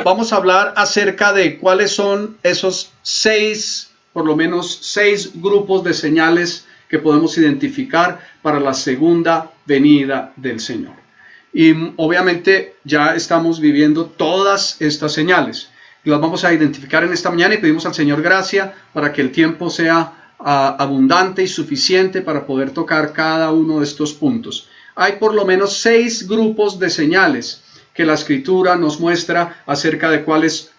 vamos a hablar acerca de cuáles son esos por lo menos seis grupos de señales que podemos identificar para la segunda venida del Señor. Y obviamente ya estamos viviendo todas estas señales. Las vamos a identificar en esta mañana y pedimos al Señor gracia para que el tiempo sea abundante y suficiente para poder tocar cada uno de estos puntos. Hay por lo menos 6 grupos de señales que la Escritura nos muestra acerca de cuáles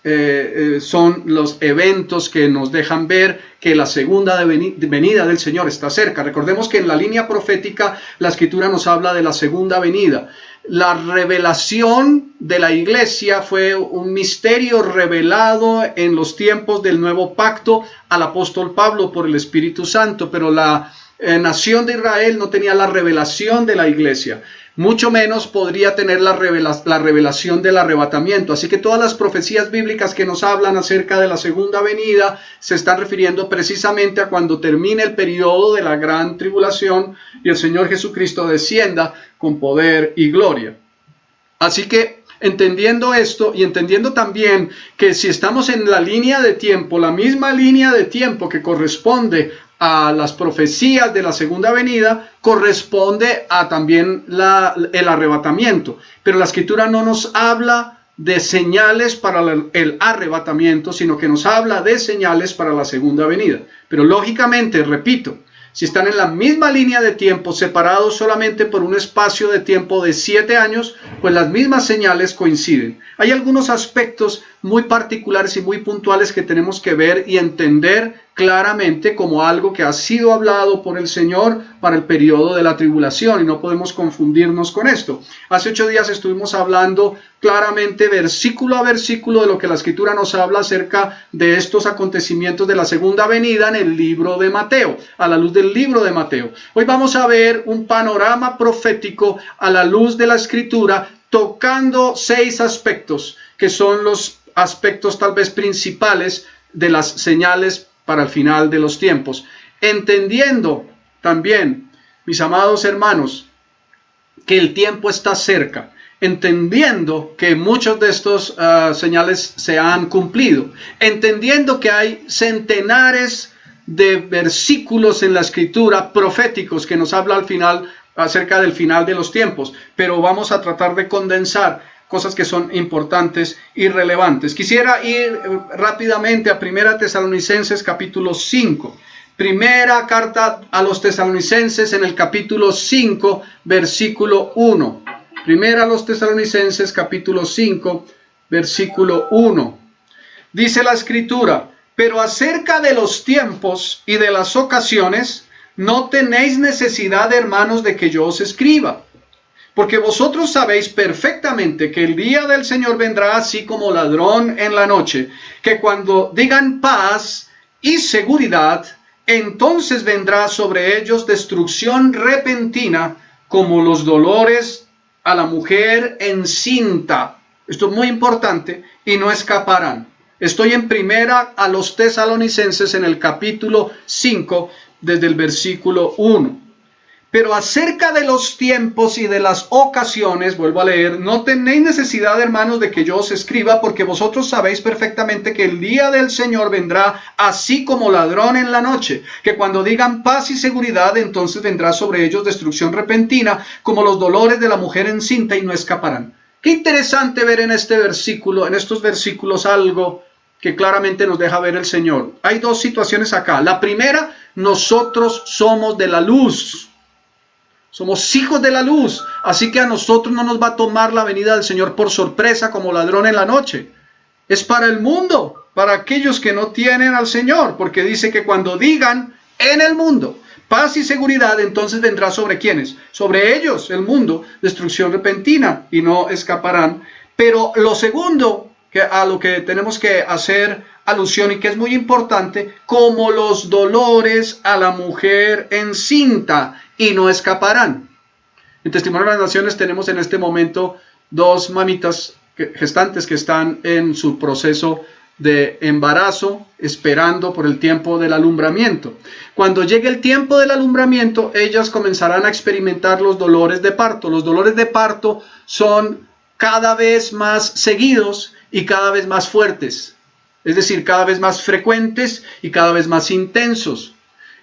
son los eventos que nos dejan ver que la segunda venida del Señor está cerca. Recordemos que en la línea profética la Escritura nos habla de la segunda venida. La revelación de la iglesia fue un misterio revelado en los tiempos del nuevo pacto al apóstol Pablo por el Espíritu Santo, pero la nación de Israel no tenía la revelación de la iglesia. Mucho menos podría tener la revelación del arrebatamiento. Así que todas las profecías bíblicas que nos hablan acerca de la segunda venida se están refiriendo precisamente a cuando termine el periodo de la gran tribulación y el Señor Jesucristo descienda con poder y gloria. Así que entendiendo esto y entendiendo también que si estamos en la línea de tiempo, la misma línea de tiempo que corresponde a las profecías de la segunda venida, corresponde a también el arrebatamiento. Pero la Escritura no nos habla de señales para el arrebatamiento, sino que nos habla de señales para la segunda venida. Pero lógicamente, repito, si están en la misma línea de tiempo, separados solamente por un espacio de tiempo de 7 años, pues las mismas señales coinciden. Hay algunos aspectos muy particulares y muy puntuales que tenemos que ver y entender claramente como algo que ha sido hablado por el Señor para el periodo de la tribulación, y no podemos confundirnos con esto. Hace 8 días estuvimos hablando claramente versículo a versículo de lo que la Escritura nos habla acerca de estos acontecimientos de la segunda venida en el libro de Mateo, a la luz del libro de Mateo. Hoy vamos a ver un panorama profético a la luz de la Escritura, tocando 6 aspectos que son los aspectos tal vez principales de las señales para el final de los tiempos, entendiendo también, mis amados hermanos, que el tiempo está cerca, entendiendo que muchos de estos señales se han cumplido, entendiendo que hay centenares de versículos en la Escritura proféticos que nos habla al final acerca del final de los tiempos, pero vamos a tratar de condensar cosas que son importantes y relevantes. Quisiera ir rápidamente a 1 Tesalonicenses capítulo 5. Primera carta a los Tesalonicenses en el capítulo 5, versículo 1. Primera a los Tesalonicenses capítulo 5, versículo 1. Dice la Escritura: pero acerca de los tiempos y de las ocasiones, no tenéis necesidad, hermanos, de que yo os escriba. Porque vosotros sabéis perfectamente que el día del Señor vendrá así como ladrón en la noche, que cuando digan paz y seguridad, entonces vendrá sobre ellos destrucción repentina, como los dolores a la mujer encinta. Esto es muy importante, y no escaparán. Estoy en primera a los Tesalonicenses en el capítulo 5, desde el versículo 1. Pero acerca de los tiempos y de las ocasiones, vuelvo a leer, no tenéis necesidad, hermanos, de que yo os escriba, porque vosotros sabéis perfectamente que el día del Señor vendrá así como ladrón en la noche, que cuando digan paz y seguridad, entonces vendrá sobre ellos destrucción repentina, como los dolores de la mujer encinta, y no escaparán. Qué interesante ver en este versículo, en estos versículos, algo que claramente nos deja ver el Señor. Hay 2 situaciones acá. La primera, nosotros somos de la luz. Somos hijos de la luz, así que a nosotros no nos va a tomar la venida del Señor por sorpresa como ladrón en la noche. Es para el mundo, para aquellos que no tienen al Señor, porque dice que cuando digan en el mundo paz y seguridad, entonces vendrá sobre ¿quiénes? Sobre ellos, el mundo, destrucción repentina, y no escaparán. Pero lo segundo, que a lo que tenemos que hacer alusión y que es muy importante, como los dolores a la mujer encinta, y no escaparán. En Testimonio de las Naciones tenemos en este momento 2 mamitas gestantes que están en su proceso de embarazo, esperando por el tiempo del alumbramiento. Cuando llegue el tiempo del alumbramiento, ellas comenzarán a experimentar los dolores de parto. Los dolores de parto son cada vez más seguidos y cada vez más fuertes. Es decir, cada vez más frecuentes y cada vez más intensos.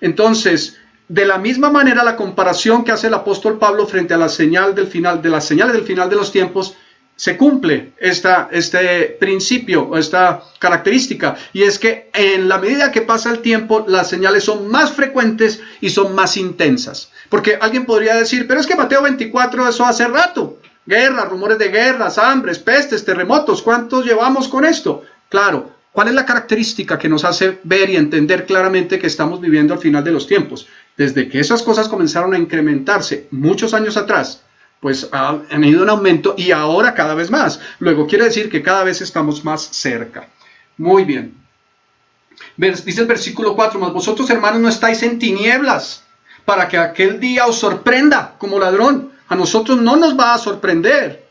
Entonces, de la misma manera, la comparación que hace el apóstol Pablo frente a la señal del final, de las señales del final de los tiempos, se cumple este principio o esta característica, y es que en la medida que pasa el tiempo, las señales son más frecuentes y son más intensas. Porque alguien podría decir, pero es que Mateo 24, eso hace rato, guerras, rumores de guerras, hambres, pestes, terremotos, ¿cuántos llevamos con esto? Claro, ¿cuál es la característica que nos hace ver y entender claramente que estamos viviendo al final de los tiempos? Desde que esas cosas comenzaron a incrementarse muchos años atrás, pues han ido en aumento y ahora cada vez más. Luego quiere decir que cada vez estamos más cerca. Muy bien. Dice el versículo 4, mas vosotros, hermanos, no estáis en tinieblas, para que aquel día os sorprenda como ladrón. A nosotros no nos va a sorprender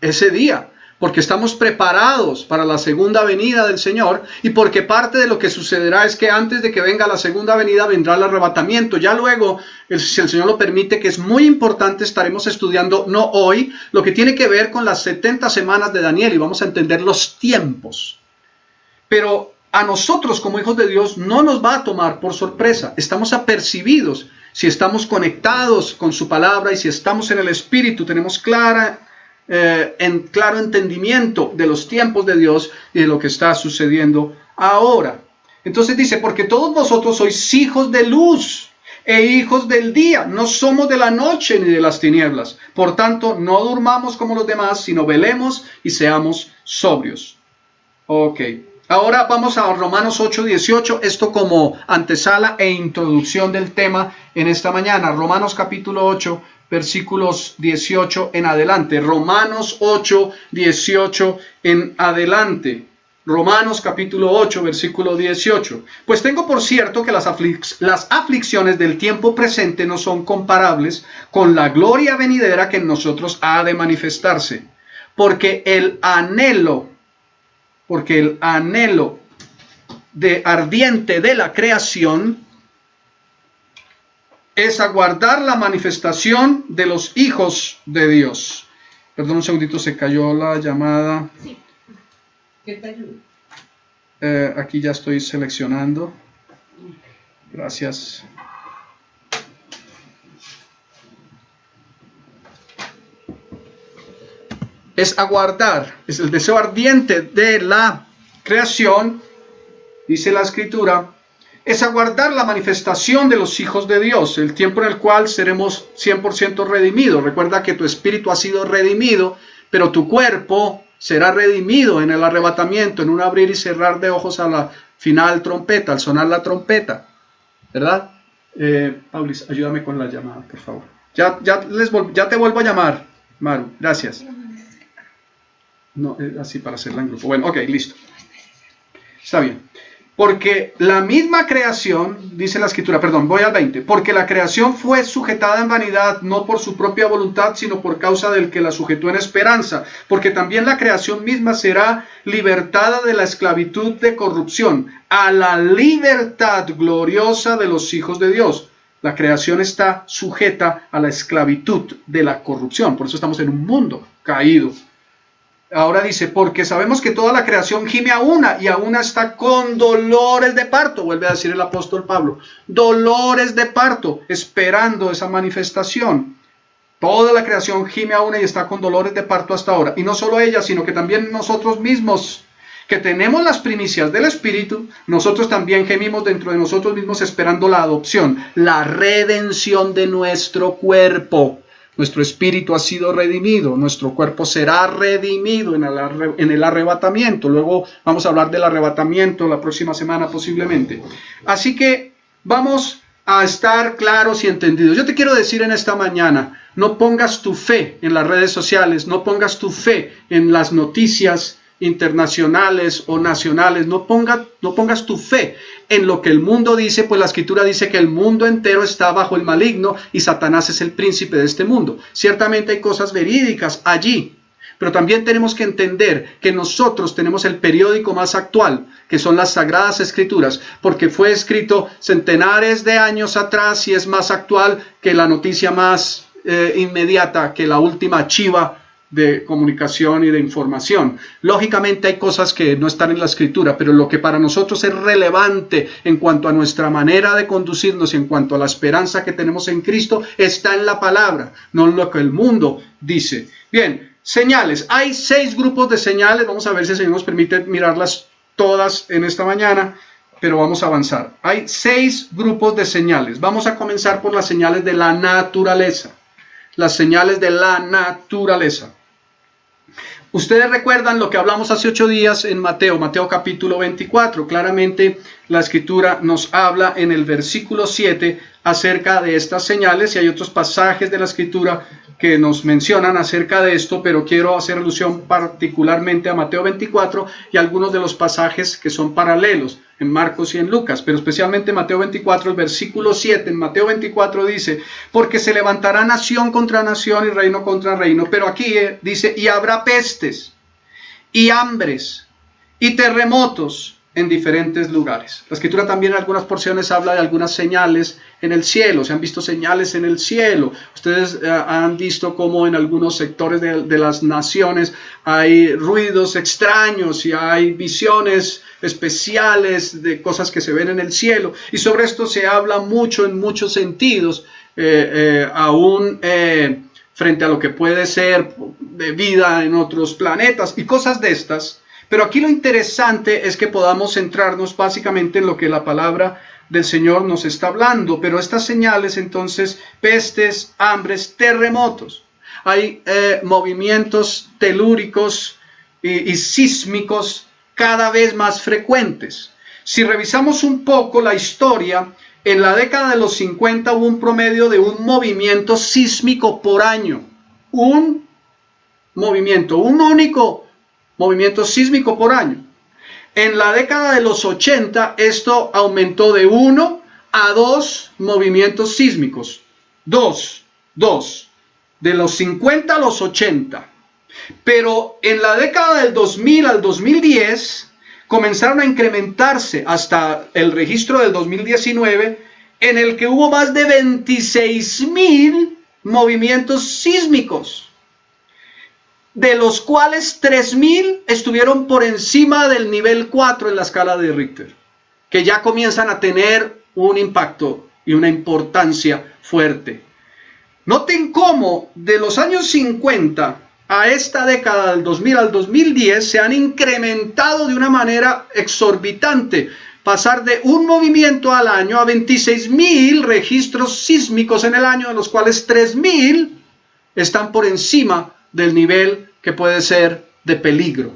ese día, porque estamos preparados para la segunda venida del Señor, y porque parte de lo que sucederá es que antes de que venga la segunda venida vendrá el arrebatamiento. Ya luego, si el Señor lo permite, que es muy importante, estaremos estudiando, no hoy, lo que tiene que ver con las 70 semanas de Daniel, y vamos a entender los tiempos. Pero a nosotros como hijos de Dios no nos va a tomar por sorpresa. Estamos apercibidos si estamos conectados con su palabra y si estamos en el Espíritu, tenemos claro entendimiento de los tiempos de Dios y de lo que está sucediendo ahora. Entonces dice, porque todos vosotros sois hijos de luz e hijos del día, no somos de la noche ni de las tinieblas. Por tanto, no durmamos como los demás, sino velemos y seamos sobrios. Ok, ahora vamos a Romanos 8:18, esto como antesala e introducción del tema en esta mañana. Romanos capítulo 8, versículos 18 en adelante. Romanos 8:18 en adelante. Romanos capítulo 8, versículo 18. Pues tengo por cierto que las aflicciones del tiempo presente no son comparables con la gloria venidera que en nosotros ha de manifestarse. Porque el anhelo de ardiente de la creación es aguardar la manifestación de los hijos de Dios. Perdón, un segundito, se cayó la llamada. Sí. ¿Qué te ayuda? Aquí ya estoy seleccionando. Gracias. Es aguardar, es el deseo ardiente de la creación, dice la Escritura, es aguardar la manifestación de los hijos de Dios, el tiempo en el cual seremos 100% redimidos. Recuerda que tu espíritu ha sido redimido, pero tu cuerpo será redimido en el arrebatamiento, en un abrir y cerrar de ojos a la final trompeta, al sonar la trompeta, ¿verdad? Paulis, ayúdame con la llamada, por favor. Ya te vuelvo a llamar, Maru, gracias. No, así para hacerla en grupo. Bueno, ok, listo. Está bien. Porque la misma creación, dice la Escritura, perdón, voy al 20. Porque la creación fue sujetada en vanidad, no por su propia voluntad, sino por causa del que la sujetó en esperanza. Porque también la creación misma será libertada de la esclavitud de corrupción a la libertad gloriosa de los hijos de Dios. La creación está sujeta a la esclavitud de la corrupción. Por eso estamos en un mundo caído. Ahora dice, porque sabemos que toda la creación gime a una y a una está con dolores de parto, vuelve a decir el apóstol Pablo, dolores de parto, esperando esa manifestación. Toda la creación gime a una y está con dolores de parto hasta ahora. Y no solo ella, sino que también nosotros mismos, que tenemos las primicias del Espíritu, nosotros también gemimos dentro de nosotros mismos esperando la adopción, la redención de nuestro cuerpo. Nuestro espíritu ha sido redimido, nuestro cuerpo será redimido en el arrebatamiento. Luego vamos a hablar del arrebatamiento la próxima semana posiblemente. Así que vamos a estar claros y entendidos. Yo te quiero decir en esta mañana, no pongas tu fe en las redes sociales, no pongas tu fe en las noticias internacionales o nacionales, no pongas tu fe en lo que el mundo dice, pues la Escritura dice que el mundo entero está bajo el maligno y Satanás es el príncipe de este mundo. Ciertamente hay cosas verídicas allí, pero también tenemos que entender que nosotros tenemos el periódico más actual, que son las Sagradas Escrituras, porque fue escrito centenares de años atrás y es más actual que la noticia más inmediata, que la última chiva de comunicación y de información. Lógicamente hay cosas que no están en la escritura, pero lo que para nosotros es relevante en cuanto a nuestra manera de conducirnos y en cuanto a la esperanza que tenemos en Cristo está en la palabra, no en lo que el mundo dice. Bien, señales. Hay 6 grupos de señales. Vamos a ver si el Señor nos permite mirarlas todas en esta mañana, pero vamos a avanzar. Hay 6 grupos de señales. Vamos a comenzar por las señales de la naturaleza. Las señales de la naturaleza. Ustedes recuerdan lo que hablamos hace 8 días en Mateo capítulo 24. Claramente la escritura nos habla en el versículo 7 acerca de estas señales, y hay otros pasajes de la escritura que nos mencionan acerca de esto, pero quiero hacer alusión particularmente a Mateo 24 y algunos de los pasajes que son paralelos en Marcos y en Lucas, pero especialmente Mateo 24, el versículo 7. En Mateo 24 dice: porque se levantará nación contra nación y reino contra reino, pero aquí dice: y habrá pestes y hambres y terremotos en diferentes lugares. La escritura también en algunas porciones habla de algunas señales en el cielo. Se han visto señales en el cielo. Ustedes han visto cómo en algunos sectores de las naciones hay ruidos extraños y hay visiones especiales de cosas que se ven en el cielo. Y sobre esto se habla mucho en muchos sentidos, aún frente a lo que puede ser de vida en otros planetas y cosas de estas. Pero aquí lo interesante es que podamos centrarnos básicamente en lo que la palabra del Señor nos está hablando. Pero estas señales, entonces, pestes, hambres, terremotos. Hay movimientos telúricos y sísmicos cada vez más frecuentes. Si revisamos un poco la historia, en la década de los 50 hubo un promedio de un movimiento sísmico por año. Un único movimiento sísmico por año. En la década de los 80 esto aumentó de 1 a 2 movimientos sísmicos. Dos. De los 50 a los 80. Pero en la década del 2000 al 2010 comenzaron a incrementarse hasta el registro del 2019, en el que hubo más de 26,000 movimientos sísmicos, de los cuales 3,000 estuvieron por encima del nivel 4 en la escala de Richter, que ya comienzan a tener un impacto y una importancia fuerte. Noten cómo de los años 50 a esta década del 2000 al 2010 se han incrementado de una manera exorbitante. Pasar de un movimiento al año a 26,000 registros sísmicos en el año, de los cuales 3,000 están por encima del nivel que puede ser de peligro.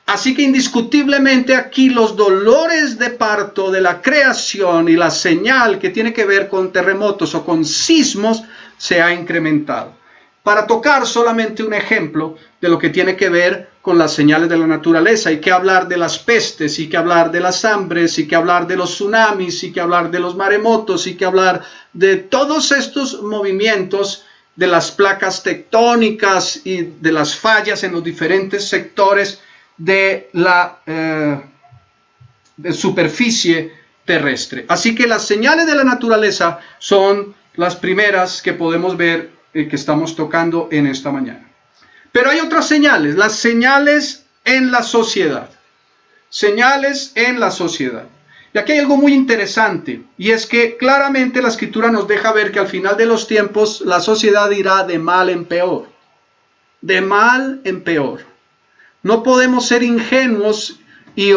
Así que indiscutiblemente aquí los dolores de parto de la creación y la señal que tiene que ver con terremotos o con sismos se ha incrementado. Para tocar solamente un ejemplo de lo que tiene que ver con las señales de la naturaleza, hay que hablar de las pestes, hay que hablar de las hambres, hay que hablar de los tsunamis, hay que hablar de los maremotos, hay que hablar de todos estos movimientos, de las placas tectónicas y de las fallas en los diferentes sectores de la superficie terrestre. Así que las señales de la naturaleza son las primeras que podemos ver que estamos tocando en esta mañana. Pero hay otras señales, las señales en la sociedad. Señales en la sociedad. Y aquí hay algo muy interesante, y es que claramente la escritura nos deja ver que al final de los tiempos la sociedad irá de mal en peor. De mal en peor. No podemos ser ingenuos y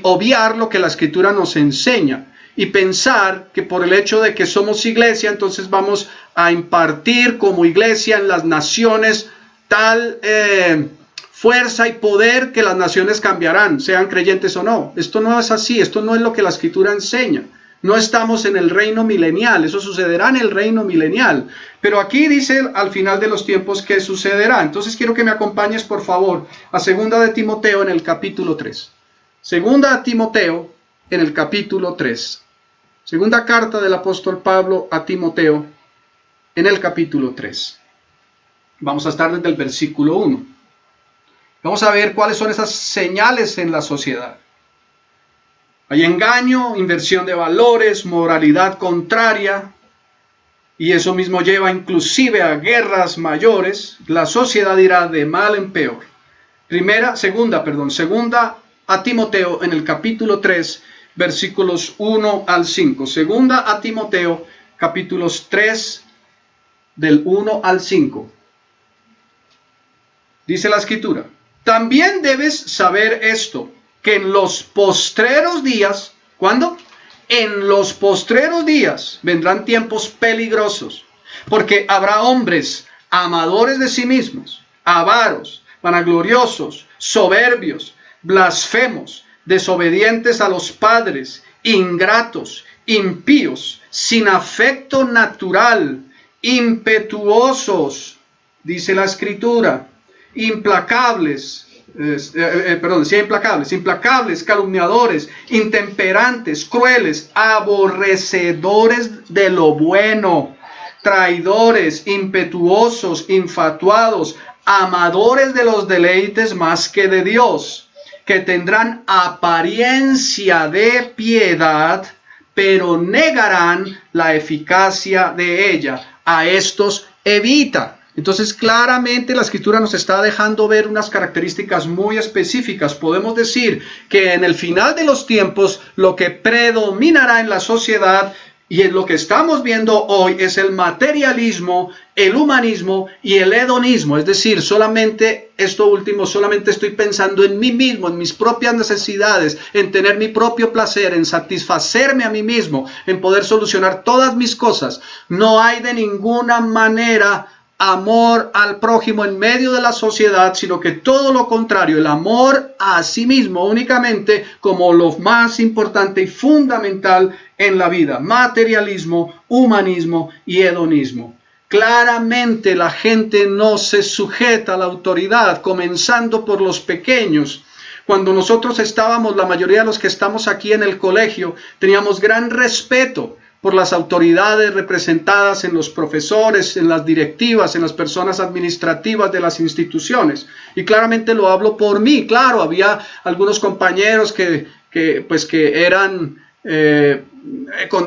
obviar lo que la escritura nos enseña y pensar que por el hecho de que somos iglesia, entonces vamos a impartir como iglesia en las naciones tal fuerza y poder que las naciones cambiarán, sean creyentes o no. Esto no es así, esto no es lo que la escritura enseña. No estamos en el reino milenial, eso sucederá en el reino milenial. Pero aquí dice al final de los tiempos que sucederá. Entonces quiero que me acompañes por favor a 2 de Timoteo en el capítulo 3. 2 de Timoteo en el capítulo 3. Segunda carta del apóstol Pablo a Timoteo en el capítulo 3. Vamos a estar desde el versículo 1. Vamos a ver cuáles son esas señales en la sociedad. Hay engaño, inversión de valores, moralidad contraria, y eso mismo lleva inclusive a guerras mayores. La sociedad irá de mal en peor. Segunda a Timoteo en el capítulo 3, versículos 1 al 5. Segunda a Timoteo, capítulos 3, del 1 al 5. Dice la Escritura: también debes saber esto, que en los postreros días, ¿cuándo? En los postreros días vendrán tiempos peligrosos, porque habrá hombres amadores de sí mismos, avaros, vanagloriosos, soberbios, blasfemos, desobedientes a los padres, ingratos, impíos, sin afecto natural, impetuosos, dice la Escritura, implacables, calumniadores, intemperantes, crueles, aborrecedores de lo bueno, traidores, impetuosos, infatuados, amadores de los deleites más que de Dios, que tendrán apariencia de piedad, pero negarán la eficacia de ella. A estos evita. Entonces, claramente la Escritura nos está dejando ver unas características muy específicas. Podemos decir que en el final de los tiempos, lo que predominará en la sociedad y en lo que estamos viendo hoy es el materialismo, el humanismo y el hedonismo. Es decir, solamente estoy pensando en mí mismo, en mis propias necesidades, en tener mi propio placer, en satisfacerme a mí mismo, en poder solucionar todas mis cosas. No hay de ninguna manera amor al prójimo en medio de la sociedad, sino que todo lo contrario, el amor a sí mismo únicamente como lo más importante y fundamental en la vida. Materialismo, humanismo y hedonismo. Claramente la gente no se sujeta a la autoridad, comenzando por los pequeños. Cuando nosotros estábamos, la mayoría de los que estamos aquí en el colegio, teníamos gran respeto por las autoridades representadas en los profesores, en las directivas, en las personas administrativas de las instituciones. Y claramente lo hablo por mí. Claro, había algunos compañeros que eran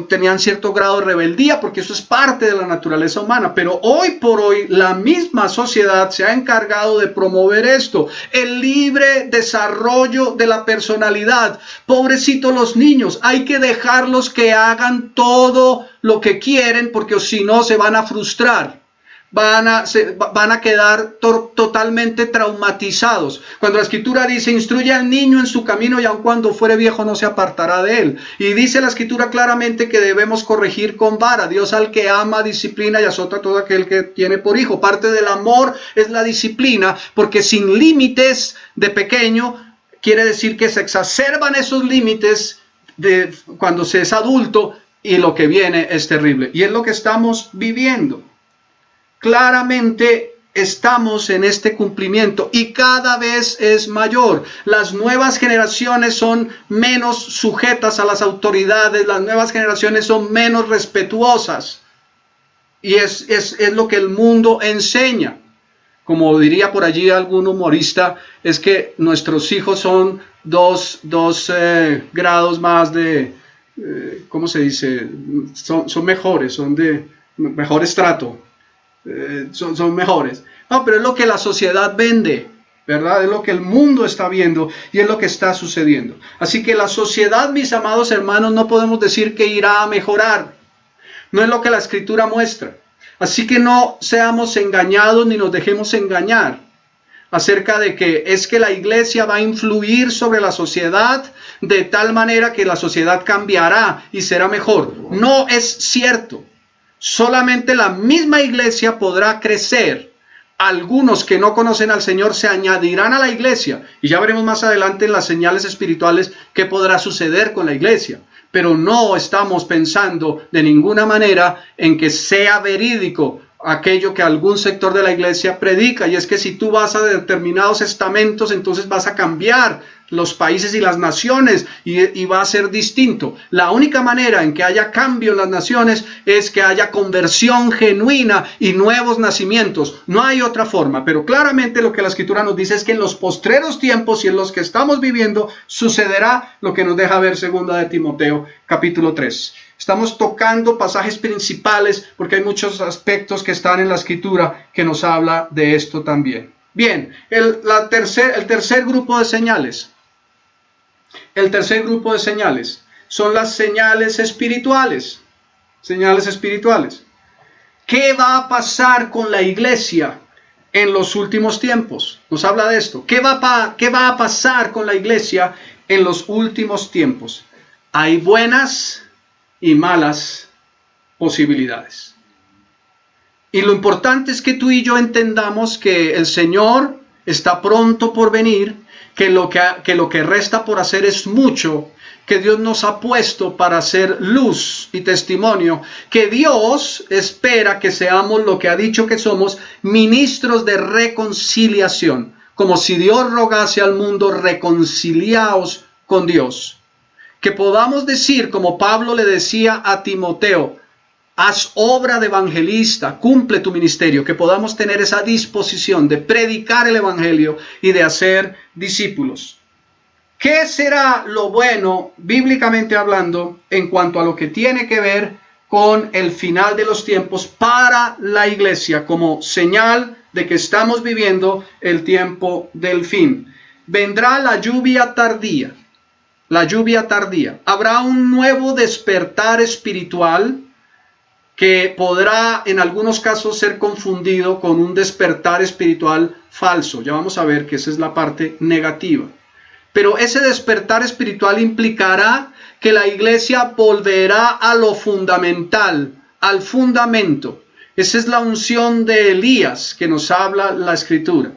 tenían cierto grado de rebeldía, porque eso es parte de la naturaleza humana. Pero hoy por hoy la misma sociedad se ha encargado de promover esto, el libre desarrollo de la personalidad. Pobrecitos los niños, hay que dejarlos que hagan todo lo que quieren, porque si no se van a frustrar. Van a quedar totalmente traumatizados. Cuando la Escritura dice, instruye al niño en su camino y aun cuando fuere viejo no se apartará de él. Y dice la Escritura claramente que debemos corregir con vara. Dios al que ama disciplina y azota a todo aquel que tiene por hijo. Parte del amor es la disciplina, porque sin límites de pequeño quiere decir que se exacerban esos límites cuando se es adulto, y lo que viene es terrible. Y es lo que estamos viviendo. Claramente estamos en este cumplimiento y cada vez es mayor. Las nuevas generaciones son menos sujetas a las autoridades, las nuevas generaciones son menos respetuosas. Y es lo que el mundo enseña. Como diría por allí algún humorista, es que nuestros hijos son dos grados más de, ¿cómo se dice? Son mejores, son de mejor estrato. Son mejores. No, pero es lo que la sociedad vende, ¿verdad? Es lo que el mundo está viendo y es lo que está sucediendo. Así que la sociedad, mis amados hermanos, no podemos decir que irá a mejorar. No es lo que la Escritura muestra. Así que no seamos engañados ni nos dejemos engañar acerca de que es que la iglesia va a influir sobre la sociedad de tal manera que la sociedad cambiará y será mejor. No es cierto. Solamente la misma iglesia podrá crecer. Algunos que no conocen al Señor se añadirán a la iglesia. Y ya veremos más adelante en las señales espirituales qué podrá suceder con la iglesia. Pero no estamos pensando de ninguna manera en que sea verídico aquello que algún sector de la iglesia predica. Y es que si tú vas a determinados estamentos, entonces vas a cambiar los países y las naciones y va a ser distinto. La única manera en que haya cambio en las naciones es que haya conversión genuina y nuevos nacimientos. No hay otra forma, pero claramente lo que la Escritura nos dice es que en los postreros tiempos y en los que estamos viviendo sucederá lo que nos deja ver 2 de Timoteo capítulo 3. Estamos tocando pasajes principales porque hay muchos aspectos que están en la Escritura que nos habla de esto también. Bien, el tercer grupo de señales. El tercer grupo de señales son las señales espirituales. Señales espirituales. ¿Qué va a pasar con la iglesia en los últimos tiempos? Nos habla de esto. ¿Qué va a pasar con la iglesia en los últimos tiempos? Hay buenas y malas posibilidades. Y lo importante es que tú y yo entendamos que el Señor está pronto por venir, que lo que resta por hacer es mucho, que Dios nos ha puesto para hacer luz y testimonio, que Dios espera que seamos lo que ha dicho que somos, ministros de reconciliación, como si Dios rogase al mundo, reconciliaos con Dios. Que podamos decir, como Pablo le decía a Timoteo, haz obra de evangelista, cumple tu ministerio, que podamos tener esa disposición de predicar el evangelio y de hacer discípulos. ¿Qué será lo bueno, bíblicamente hablando, en cuanto a lo que tiene que ver con el final de los tiempos para la iglesia, como señal de que estamos viviendo el tiempo del fin? Vendrá la lluvia tardía. La lluvia tardía. Habrá un nuevo despertar espiritual que podrá en algunos casos ser confundido con un despertar espiritual falso. Ya vamos a ver que esa es la parte negativa. Pero ese despertar espiritual implicará que la iglesia volverá a lo fundamental, al fundamento. Esa es la unción de Elías que nos habla la Escritura.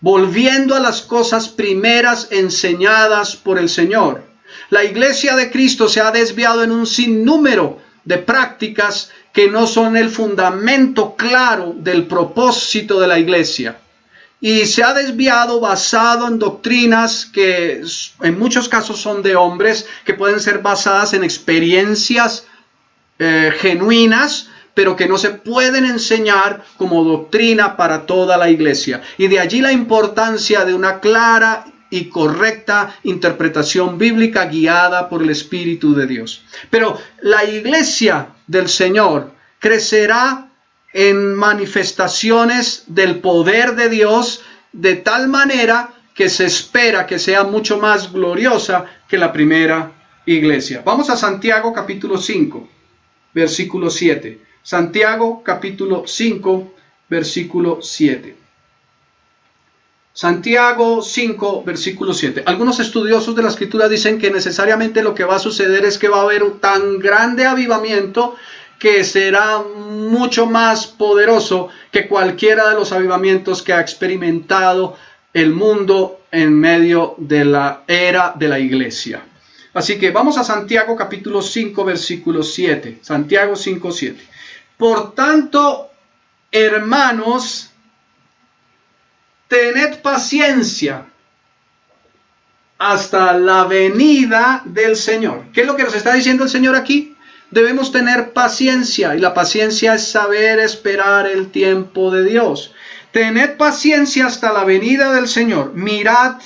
Volviendo a las cosas primeras enseñadas por el Señor. La iglesia de Cristo se ha desviado en un sinnúmero de prácticas que no son el fundamento claro del propósito de la iglesia. Y se ha desviado basado en doctrinas que en muchos casos son de hombres, que pueden ser basadas en experiencias genuinas, pero que no se pueden enseñar como doctrina para toda la iglesia. Y de allí la importancia de una clara y correcta interpretación bíblica guiada por el Espíritu de Dios. Pero la iglesia del Señor crecerá en manifestaciones del poder de Dios de tal manera que se espera que sea mucho más gloriosa que la primera iglesia. Vamos a Santiago capítulo 5, versículo 7. Santiago capítulo 5, versículo 7. Santiago 5, versículo 7. Algunos estudiosos de la Escritura dicen que necesariamente lo que va a suceder es que va a haber un tan grande avivamiento que será mucho más poderoso que cualquiera de los avivamientos que ha experimentado el mundo en medio de la era de la iglesia. Así que vamos a Santiago capítulo 5, versículo 7. Santiago 5, 7. Por tanto, hermanos, tened paciencia hasta la venida del Señor. ¿Qué es lo que nos está diciendo el Señor aquí? Debemos tener paciencia, y la paciencia es saber esperar el tiempo de Dios. Tened paciencia hasta la venida del Señor. Mirad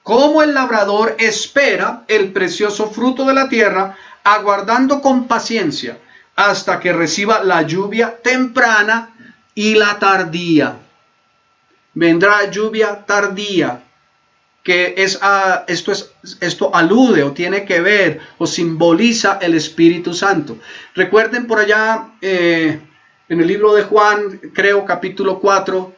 cómo el labrador espera el precioso fruto de la tierra, aguardando con paciencia hasta que reciba la lluvia temprana y la tardía. Vendrá lluvia tardía, que esto alude o tiene que ver o simboliza el Espíritu Santo. Recuerden por allá en el libro de Juan, creo capítulo 4,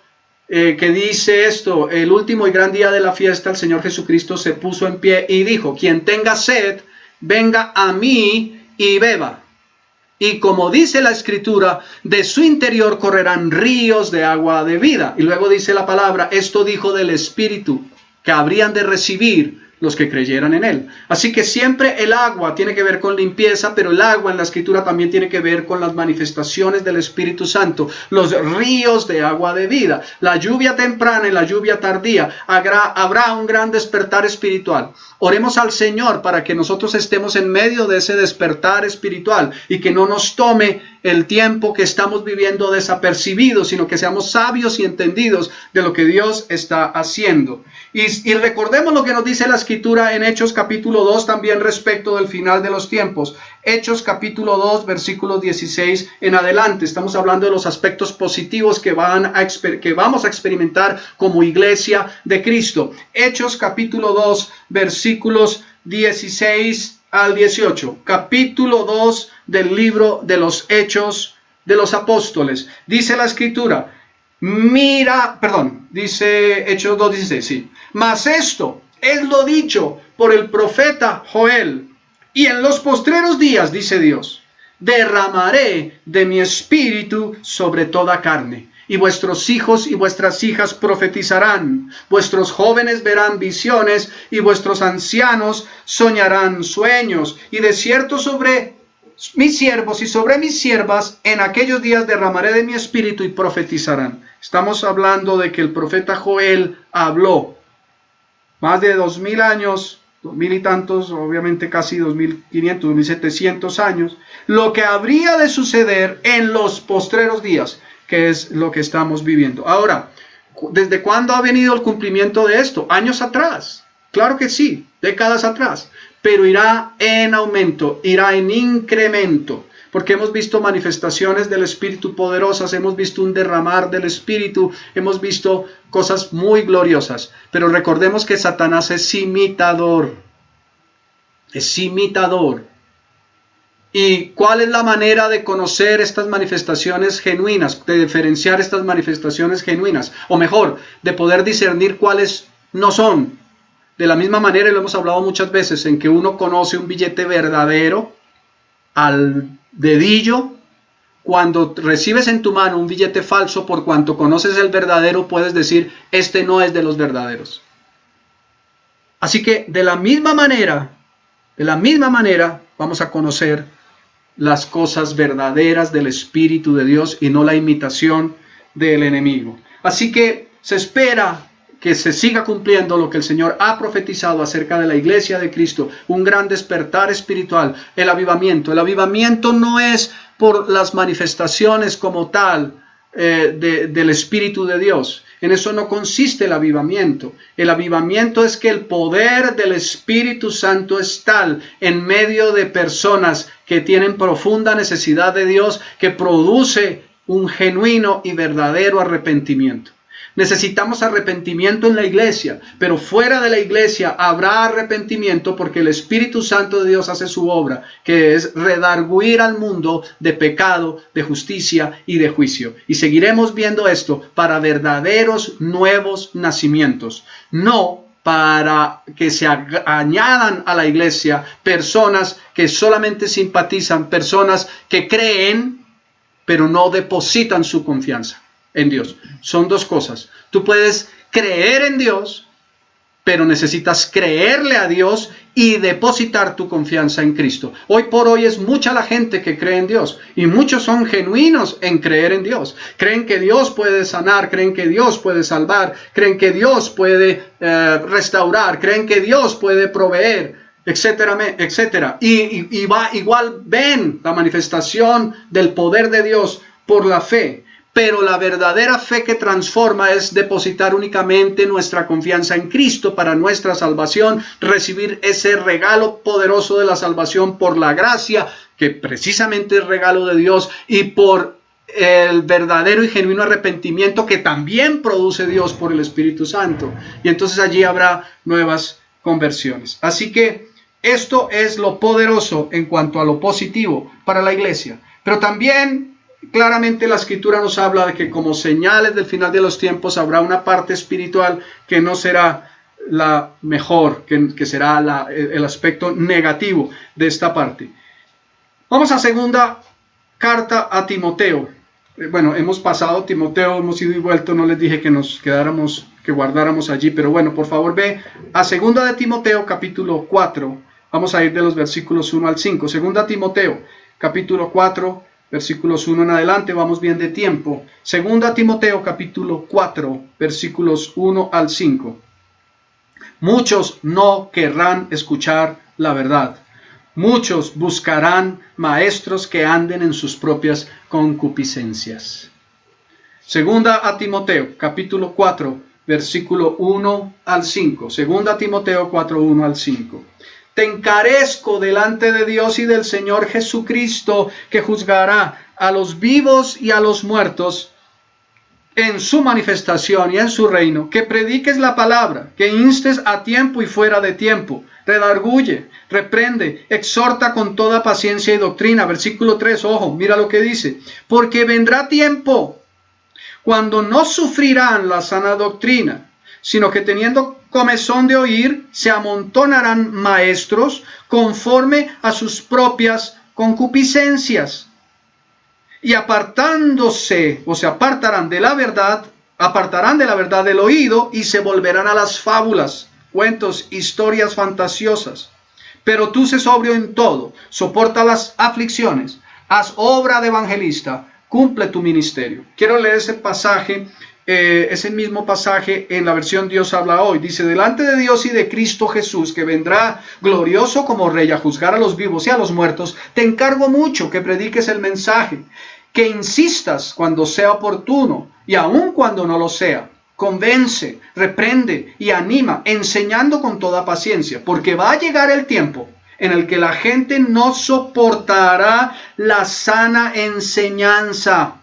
que dice esto: el último y gran día de la fiesta, el Señor Jesucristo se puso en pie y dijo: quien tenga sed, venga a mí y beba. Y como dice la Escritura, de su interior correrán ríos de agua de vida. Y luego dice la palabra: esto dijo del Espíritu que habrían de recibir los que creyeran en él. Así que siempre el agua tiene que ver con limpieza, pero el agua en la Escritura también tiene que ver con las manifestaciones del Espíritu Santo, los ríos de agua de vida, la lluvia temprana y la lluvia tardía. Habrá un gran despertar espiritual. Oremos al Señor para que nosotros estemos en medio de ese despertar espiritual y que no nos tome el tiempo que estamos viviendo desapercibidos, sino que seamos sabios y entendidos de lo que Dios está haciendo. Y recordemos lo que nos dice la Escritura en Hechos capítulo 2 también respecto del final de los tiempos. Hechos capítulo 2 versículos 16 en adelante. Estamos hablando de los aspectos positivos que vamos a experimentar como iglesia de Cristo. Hechos capítulo 2 versículos 16 al 18. Capítulo 2 del libro de los Hechos de los Apóstoles. Dice la Escritura, dice Hechos 2:16, sí. Mas esto es lo dicho por el profeta Joel. Y en los postreros días, dice Dios, derramaré de mi espíritu sobre toda carne. Y vuestros hijos y vuestras hijas profetizarán, vuestros jóvenes verán visiones y vuestros ancianos soñarán sueños. Y de cierto sobre mis siervos y sobre mis siervas en aquellos días derramaré de mi espíritu y profetizarán. Estamos hablando de que el profeta Joel habló más de 2000 años, 2000 y tantos, obviamente casi 2500, 2700 años, lo que habría de suceder en los postreros días, que es lo que estamos viviendo. Ahora, ¿desde cuándo ha venido el cumplimiento de esto? Años atrás, claro que sí, décadas atrás, pero irá en aumento, irá en incremento, porque hemos visto manifestaciones del Espíritu poderosas, hemos visto un derramar del Espíritu, hemos visto cosas muy gloriosas, pero recordemos que Satanás es imitador. ¿Y cuál es la manera de conocer estas manifestaciones genuinas, de diferenciar estas manifestaciones genuinas? O mejor, de poder discernir cuáles no son. De la misma manera, y lo hemos hablado muchas veces, en que uno conoce un billete verdadero al dedillo. Cuando recibes en tu mano un billete falso, por cuanto conoces el verdadero, puedes decir, este no es de los verdaderos. Así que de la misma manera, vamos a conocer las cosas verdaderas del Espíritu de Dios y no la imitación del enemigo. Así que se espera que se siga cumpliendo lo que el Señor ha profetizado acerca de la iglesia de Cristo, un gran despertar espiritual, el avivamiento. El avivamiento no es por las manifestaciones como tal del Espíritu de Dios. En eso no consiste el avivamiento. El avivamiento es que el poder del Espíritu Santo es tal en medio de personas que tienen profunda necesidad de Dios, que produce un genuino y verdadero arrepentimiento. Necesitamos arrepentimiento en la iglesia, pero fuera de la iglesia habrá arrepentimiento porque el Espíritu Santo de Dios hace su obra, que es redarguir al mundo de pecado, de justicia y de juicio. Y seguiremos viendo esto para verdaderos nuevos nacimientos, no para que se añadan a la iglesia personas que solamente simpatizan, personas que creen, pero no depositan su confianza en Dios. Son dos cosas. Tú puedes creer en Dios, pero necesitas creerle a Dios y depositar tu confianza en Cristo. Hoy por hoy es mucha la gente que cree en Dios y muchos son genuinos en creer en Dios. Creen que Dios puede sanar, creen que Dios puede salvar, creen que Dios puede restaurar, creen que Dios puede proveer, etcétera, etcétera. Igual ven la manifestación del poder de Dios por la fe. Pero la verdadera fe que transforma es depositar únicamente nuestra confianza en Cristo para nuestra salvación, recibir ese regalo poderoso de la salvación por la gracia, que precisamente es regalo de Dios, y por el verdadero y genuino arrepentimiento que también produce Dios por el Espíritu Santo. Y entonces allí habrá nuevas conversiones. Así que esto es lo poderoso en cuanto a lo positivo para la iglesia. Pero también claramente la Escritura nos habla de que como señales del final de los tiempos habrá una parte espiritual que no será la mejor, que será el aspecto negativo de esta parte. Vamos a segunda carta a Timoteo. Bueno, hemos pasado Timoteo, hemos ido y vuelto, no les dije que nos quedáramos que guardáramos allí, pero bueno, por favor ve a 2 de Timoteo capítulo 4, vamos a ir de los versículos 1 al 5, 2 Timoteo capítulo 4, versículos 1 en adelante, vamos bien de tiempo, 2 Timoteo capítulo 4, versículos 1 al 5. Muchos no querrán escuchar la verdad. Muchos buscarán maestros que anden en sus propias concupiscencias. 2 Timoteo, capítulo 4, versículo 1 al 5. 2 Timoteo 4, 1 al 5. Te encarezco delante de Dios y del Señor Jesucristo, que juzgará a los vivos y a los muertos en su manifestación y en su reino, que prediques la palabra, que instes a tiempo y fuera de tiempo, redarguye, reprende, exhorta con toda paciencia y doctrina. Versículo 3, ojo, mira lo que dice, porque vendrá tiempo cuando no sufrirán la sana doctrina, sino que teniendo comezón de oír, se amontonarán maestros conforme a sus propias concupiscencias. Y apartándose, o se apartarán de la verdad del oído y se volverán a las fábulas, cuentos, historias fantasiosas. Pero tú sé sobrio en todo, soporta las aflicciones, haz obra de evangelista, cumple tu ministerio. Quiero leer ese pasaje, ese mismo pasaje en la versión Dios habla hoy. Dice, delante de Dios y de Cristo Jesús, que vendrá glorioso como rey a juzgar a los vivos y a los muertos, te encargo mucho que prediques el mensaje, que insistas cuando sea oportuno y aun cuando no lo sea. Convence, reprende y anima, enseñando con toda paciencia, porque va a llegar el tiempo en el que la gente no soportará la sana enseñanza.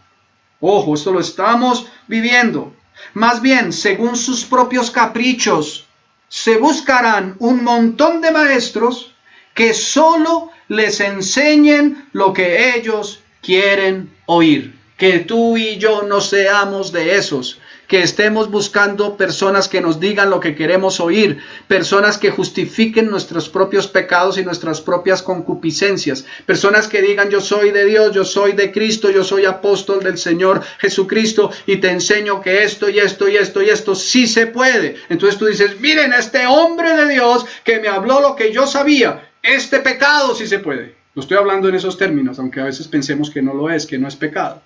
Ojo, esto lo estamos viviendo. Más bien, según sus propios caprichos, se buscarán un montón de maestros que solo les enseñen lo que ellos quieren oír. Que tú y yo no seamos de esos, que estemos buscando personas que nos digan lo que queremos oír, personas que justifiquen nuestros propios pecados y nuestras propias concupiscencias, personas que digan yo soy de Dios, yo soy de Cristo, yo soy apóstol del Señor Jesucristo y te enseño que esto y esto y esto y esto sí se puede. Entonces tú dices, miren, este hombre de Dios que me habló lo que yo sabía, este pecado sí se puede. Lo estoy hablando en esos términos, aunque a veces pensemos que no lo es, que no es pecado.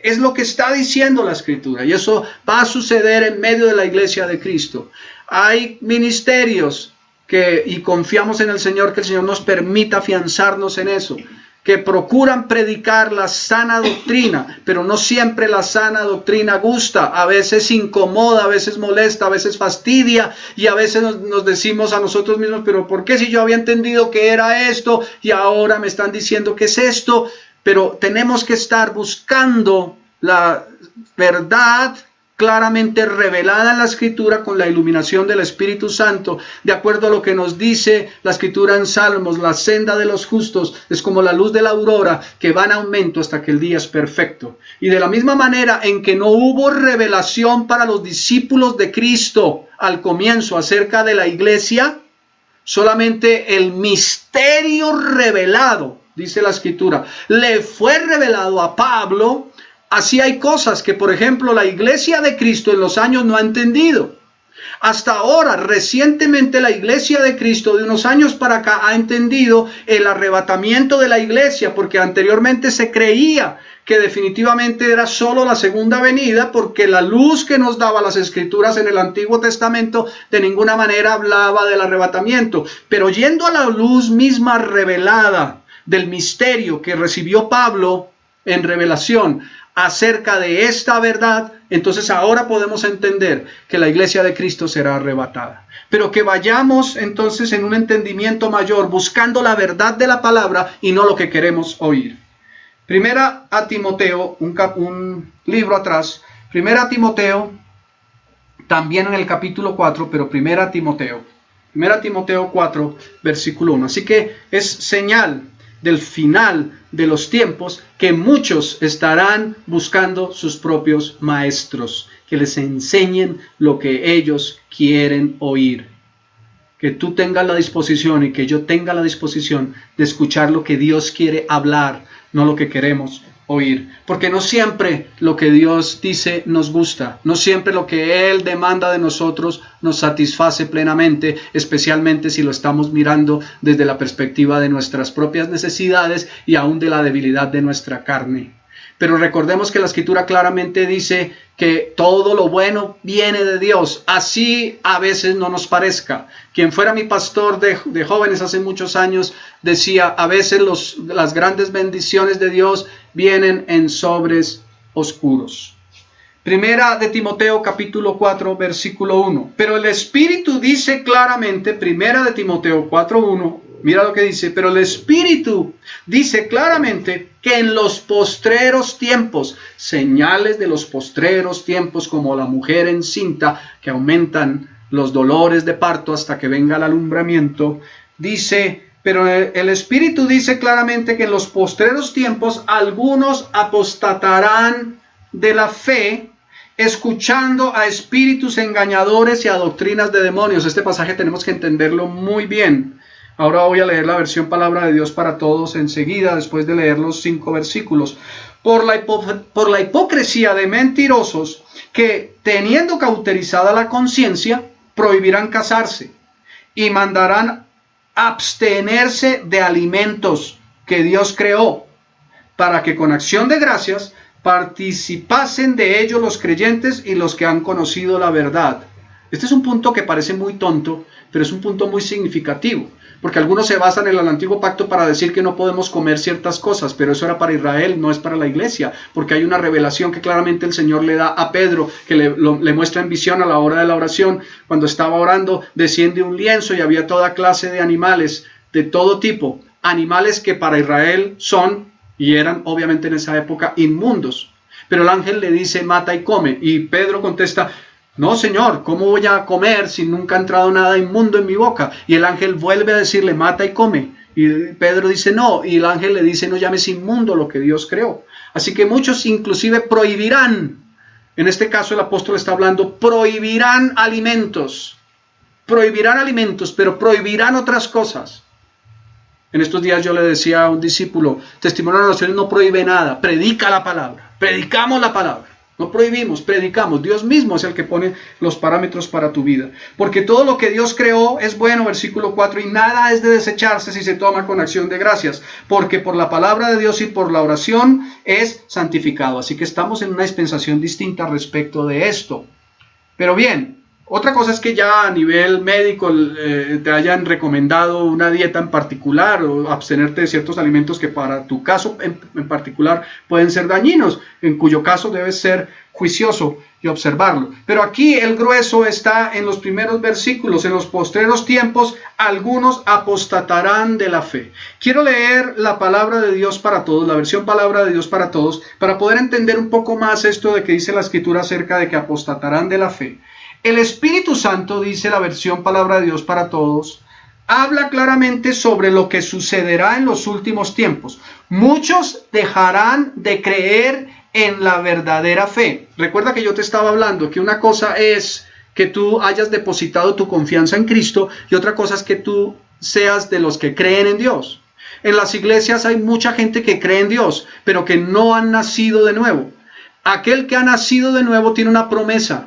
Es lo que está diciendo la Escritura y eso va a suceder en medio de la iglesia de Cristo. Hay ministerios y confiamos en el Señor, que el Señor nos permita afianzarnos en eso, que procuran predicar la sana doctrina, pero no siempre la sana doctrina gusta, a veces incomoda, a veces molesta, a veces fastidia y a veces nos decimos a nosotros mismos, pero ¿por qué si yo había entendido que era esto y ahora me están diciendo que es esto? Pero tenemos que estar buscando la verdad claramente revelada en la Escritura con la iluminación del Espíritu Santo, de acuerdo a lo que nos dice la Escritura en Salmos, la senda de los justos es como la luz de la aurora que va en aumento hasta que el día es perfecto. Y de la misma manera en que no hubo revelación para los discípulos de Cristo al comienzo acerca de la iglesia, solamente el misterio revelado, dice la Escritura, le fue revelado a Pablo. Así hay cosas que, por ejemplo, la iglesia de Cristo en los años no ha entendido. Hasta ahora, recientemente, la iglesia de Cristo de unos años para acá ha entendido el arrebatamiento de la iglesia, porque anteriormente se creía que definitivamente era solo la segunda venida, porque la luz que nos daba las Escrituras en el Antiguo Testamento de ninguna manera hablaba del arrebatamiento. Pero yendo a la luz misma revelada del misterio que recibió Pablo en revelación acerca de esta verdad, entonces ahora podemos entender que la iglesia de Cristo será arrebatada. Pero que vayamos entonces en un entendimiento mayor, buscando la verdad de la palabra y no lo que queremos oír. Primera a Timoteo, un libro atrás, Primera a Timoteo, también en el capítulo 4, pero Primera a Timoteo 4, versículo 1. Así que es señal del final de los tiempos que muchos estarán buscando sus propios maestros, que les enseñen lo que ellos quieren oír. Que tú tengas la disposición y que yo tenga la disposición de escuchar lo que Dios quiere hablar, no lo que queremos oír, porque no siempre lo que Dios dice nos gusta, no siempre lo que Él demanda de nosotros nos satisface plenamente, especialmente si lo estamos mirando desde la perspectiva de nuestras propias necesidades y aún de la debilidad de nuestra carne. Pero recordemos que la Escritura claramente dice que todo lo bueno viene de Dios, así a veces no nos parezca. Quien fuera mi pastor de jóvenes hace muchos años decía, a veces las grandes bendiciones de Dios vienen en sobres oscuros. Primera de Timoteo capítulo 4 versículo 1. Pero el Espíritu dice claramente, Primera de Timoteo 4:1, mira lo que dice, pero el Espíritu dice claramente que en los postreros tiempos, señales de los postreros tiempos como la mujer encinta, que aumentan los dolores de parto hasta que venga el alumbramiento, dice, pero el Espíritu dice claramente que en los postreros tiempos algunos apostatarán de la fe, escuchando a espíritus engañadores y a doctrinas de demonios. Este pasaje tenemos que entenderlo muy bien. Ahora voy a leer la versión Palabra de Dios para Todos enseguida, después de leer los 5 versículos. Por la hipocresía de mentirosos que, teniendo cauterizada la conciencia, prohibirán casarse y mandarán abstenerse de alimentos que Dios creó, para que con acción de gracias participasen de ello los creyentes y los que han conocido la verdad. Este es un punto que parece muy tonto, pero es un punto muy significativo, porque algunos se basan en el antiguo pacto para decir que no podemos comer ciertas cosas, pero eso era para Israel, no es para la iglesia, porque hay una revelación que claramente el Señor le da a Pedro, que le muestra en visión a la hora de la oración. Cuando estaba orando, desciende un lienzo y había toda clase de animales, de todo tipo, animales que para Israel son y eran obviamente en esa época inmundos. Pero el ángel le dice, mata y come. Y Pedro contesta, no Señor, ¿cómo voy a comer si nunca ha entrado nada inmundo en mi boca? Y el ángel vuelve a decirle, mata y come. Y Pedro dice, no. Y el ángel le dice, no llames inmundo lo que Dios creó. Así que muchos inclusive prohibirán. En este caso el apóstol está hablando, prohibirán alimentos, pero prohibirán otras cosas. En estos días yo le decía a un discípulo, Testimonio de las Naciones no prohíbe nada, predica la palabra, predicamos la palabra, no prohibimos, predicamos. Dios mismo es el que pone los parámetros para tu vida, porque todo lo que Dios creó es bueno, versículo 4, y nada es de desecharse si se toma con acción de gracias, porque por la palabra de Dios y por la oración es santificado. Así que estamos en una dispensación distinta respecto de esto. Pero bien, otra cosa es que ya a nivel médico te hayan recomendado una dieta en particular o abstenerte de ciertos alimentos que para tu caso en particular pueden ser dañinos, en cuyo caso debes ser juicioso y observarlo. Pero aquí el grueso está en los primeros versículos. En los postreros tiempos algunos apostatarán de la fe. Quiero leer la palabra de Dios para todos, la versión Palabra de Dios para Todos, para poder entender un poco más esto de que dice la Escritura acerca de que apostatarán de la fe. El Espíritu Santo, dice la versión Palabra de Dios para Todos, habla claramente sobre lo que sucederá en los últimos tiempos. Muchos dejarán de creer en la verdadera fe. Recuerda que yo te estaba hablando que una cosa es que tú hayas depositado tu confianza en Cristo y otra cosa es que tú seas de los que creen en Dios. En las iglesias hay mucha gente que cree en Dios, pero que no han nacido de nuevo. Aquel que ha nacido de nuevo tiene una promesa.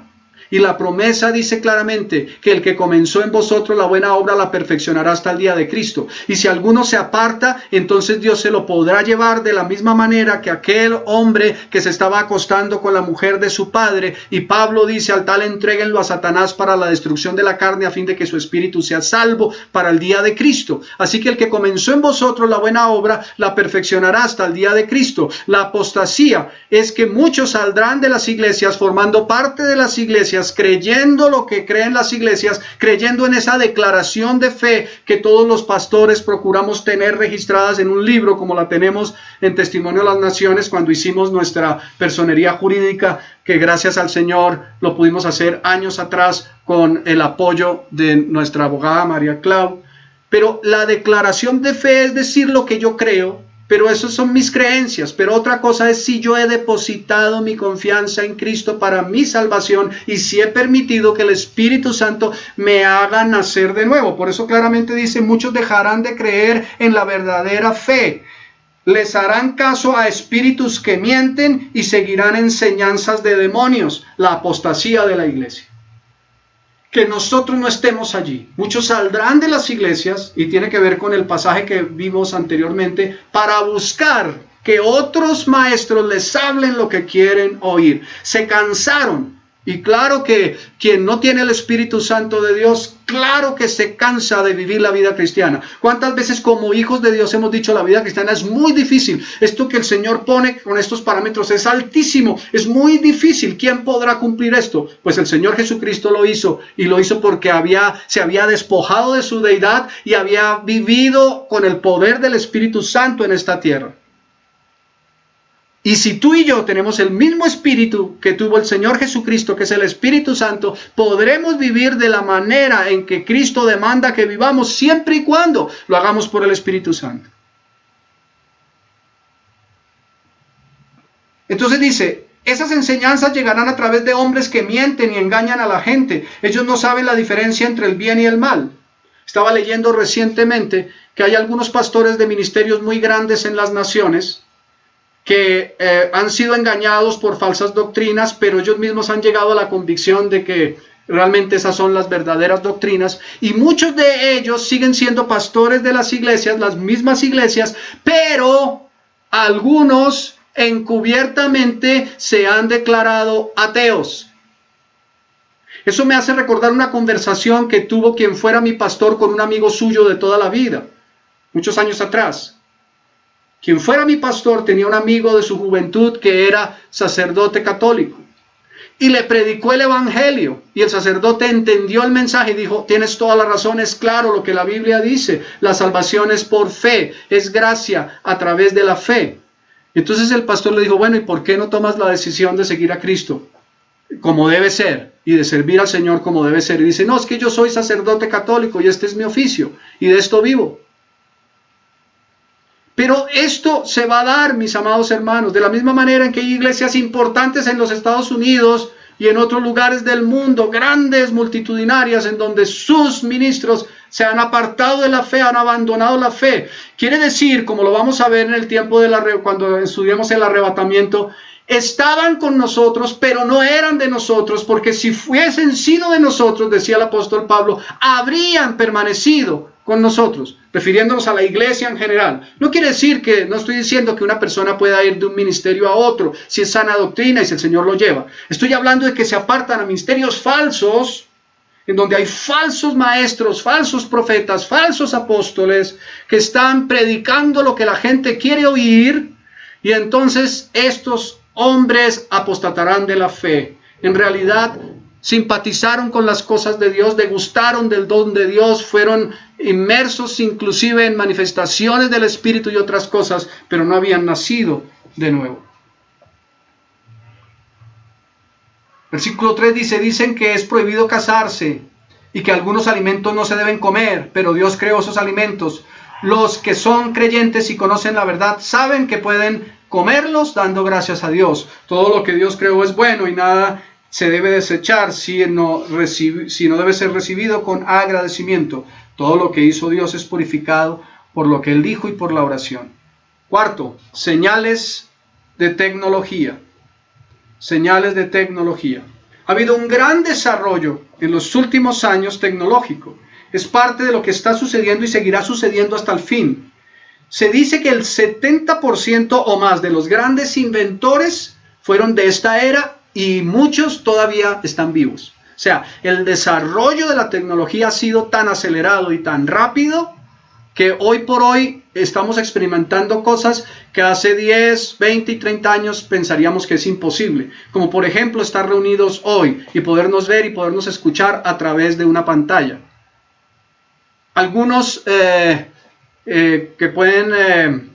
Y la promesa dice claramente que el que comenzó en vosotros la buena obra la perfeccionará hasta el día de Cristo. Y si alguno se aparta, entonces Dios se lo podrá llevar de la misma manera que aquel hombre que se estaba acostando con la mujer de su padre. Y Pablo dice, al tal entréguenlo a Satanás para la destrucción de la carne a fin de que su espíritu sea salvo para el día de Cristo. Así que el que comenzó en vosotros la buena obra la perfeccionará hasta el día de Cristo. La apostasía es que muchos saldrán de las iglesias formando parte de las iglesias, creyendo lo que creen las iglesias, creyendo en esa declaración de fe que todos los pastores procuramos tener registradas en un libro, como la tenemos en Testimonio de las Naciones cuando hicimos nuestra personería jurídica, que gracias al Señor lo pudimos hacer años atrás con el apoyo de nuestra abogada María Clau. Pero la declaración de fe es decir lo que yo creo, pero esas son mis creencias. Pero otra cosa es si yo he depositado mi confianza en Cristo para mi salvación y si he permitido que el Espíritu Santo me haga nacer de nuevo. Por eso claramente dice, muchos dejarán de creer en la verdadera fe. Les harán caso a espíritus que mienten y seguirán enseñanzas de demonios, la apostasía de la iglesia. Que nosotros no estemos allí. Muchos saldrán de las iglesias, y tiene que ver con el pasaje que vimos anteriormente, para buscar que otros maestros les hablen lo que quieren oír. Se cansaron. Y claro que quien no tiene el Espíritu Santo de Dios, claro que se cansa de vivir la vida cristiana. ¿Cuántas veces como hijos de Dios hemos dicho la vida cristiana es muy difícil? Esto que el Señor pone con estos parámetros es altísimo, es muy difícil. ¿Quién podrá cumplir esto? Pues el Señor Jesucristo lo hizo, y lo hizo porque se había despojado de su deidad y había vivido con el poder del Espíritu Santo en esta tierra. Y si tú y yo tenemos el mismo espíritu que tuvo el Señor Jesucristo, que es el Espíritu Santo, podremos vivir de la manera en que Cristo demanda que vivamos, siempre y cuando lo hagamos por el Espíritu Santo. Entonces dice, esas enseñanzas llegarán a través de hombres que mienten y engañan a la gente. Ellos no saben la diferencia entre el bien y el mal. Estaba leyendo recientemente que hay algunos pastores de ministerios muy grandes en las naciones que han sido engañados por falsas doctrinas, pero ellos mismos han llegado a la convicción de que realmente esas son las verdaderas doctrinas, y muchos de ellos siguen siendo pastores de las iglesias, las mismas iglesias, pero algunos encubiertamente se han declarado ateos. Eso me hace recordar una conversación que tuvo quien fuera mi pastor con un amigo suyo de toda la vida, muchos años atrás. Quien fuera mi pastor tenía un amigo de su juventud que era sacerdote católico, y le predicó el evangelio, y el sacerdote entendió el mensaje y dijo, tienes toda la razón, es claro lo que la Biblia dice, la salvación es por fe, es gracia a través de la fe. Entonces el pastor le dijo, bueno, ¿y por qué no tomas la decisión de seguir a Cristo como debe ser y de servir al Señor como debe ser? Y dice, no, es que yo soy sacerdote católico y este es mi oficio y de esto vivo. Pero esto se va a dar, mis amados hermanos, de la misma manera en que hay iglesias importantes en los Estados Unidos y en otros lugares del mundo, grandes, multitudinarias, en donde sus ministros se han apartado de la fe, han abandonado la fe. Quiere decir, como lo vamos a ver en el tiempo cuando estudiamos el arrebatamiento, estaban con nosotros, pero no eran de nosotros, porque si fuesen sido de nosotros, decía el apóstol Pablo, habrían permanecido con nosotros, refiriéndonos a la iglesia en general. No quiere decir que, no estoy diciendo que una persona pueda ir de un ministerio a otro, si es sana doctrina y si el Señor lo lleva. Estoy hablando de que se apartan a ministerios falsos, en donde hay falsos maestros, falsos profetas, falsos apóstoles, que están predicando lo que la gente quiere oír, y entonces estos hombres apostatarán de la fe. En realidad, simpatizaron con las cosas de Dios, degustaron del don de Dios, fueron inmersos inclusive en manifestaciones del Espíritu y otras cosas, pero no habían nacido de nuevo. Versículo 3 dice, dicen que es prohibido casarse y que algunos alimentos no se deben comer, pero Dios creó esos alimentos. Los que son creyentes y conocen la verdad saben que pueden comerlos dando gracias a Dios. Todo lo que Dios creó es bueno y nada se debe desechar si no debe ser recibido con agradecimiento. Todo lo que hizo Dios es purificado por lo que Él dijo y por la oración. Cuarto, señales de tecnología. Señales de tecnología. Ha habido un gran desarrollo en los últimos años tecnológico. Es parte de lo que está sucediendo y seguirá sucediendo hasta el fin. Se dice que el 70% o más de los grandes inventores fueron de esta era y muchos todavía están vivos. O sea, el desarrollo de la tecnología ha sido tan acelerado y tan rápido que hoy por hoy estamos experimentando cosas que hace 10, 20 y 30 años pensaríamos que es imposible. Como por ejemplo estar reunidos hoy y podernos ver y podernos escuchar a través de una pantalla. Algunos que pueden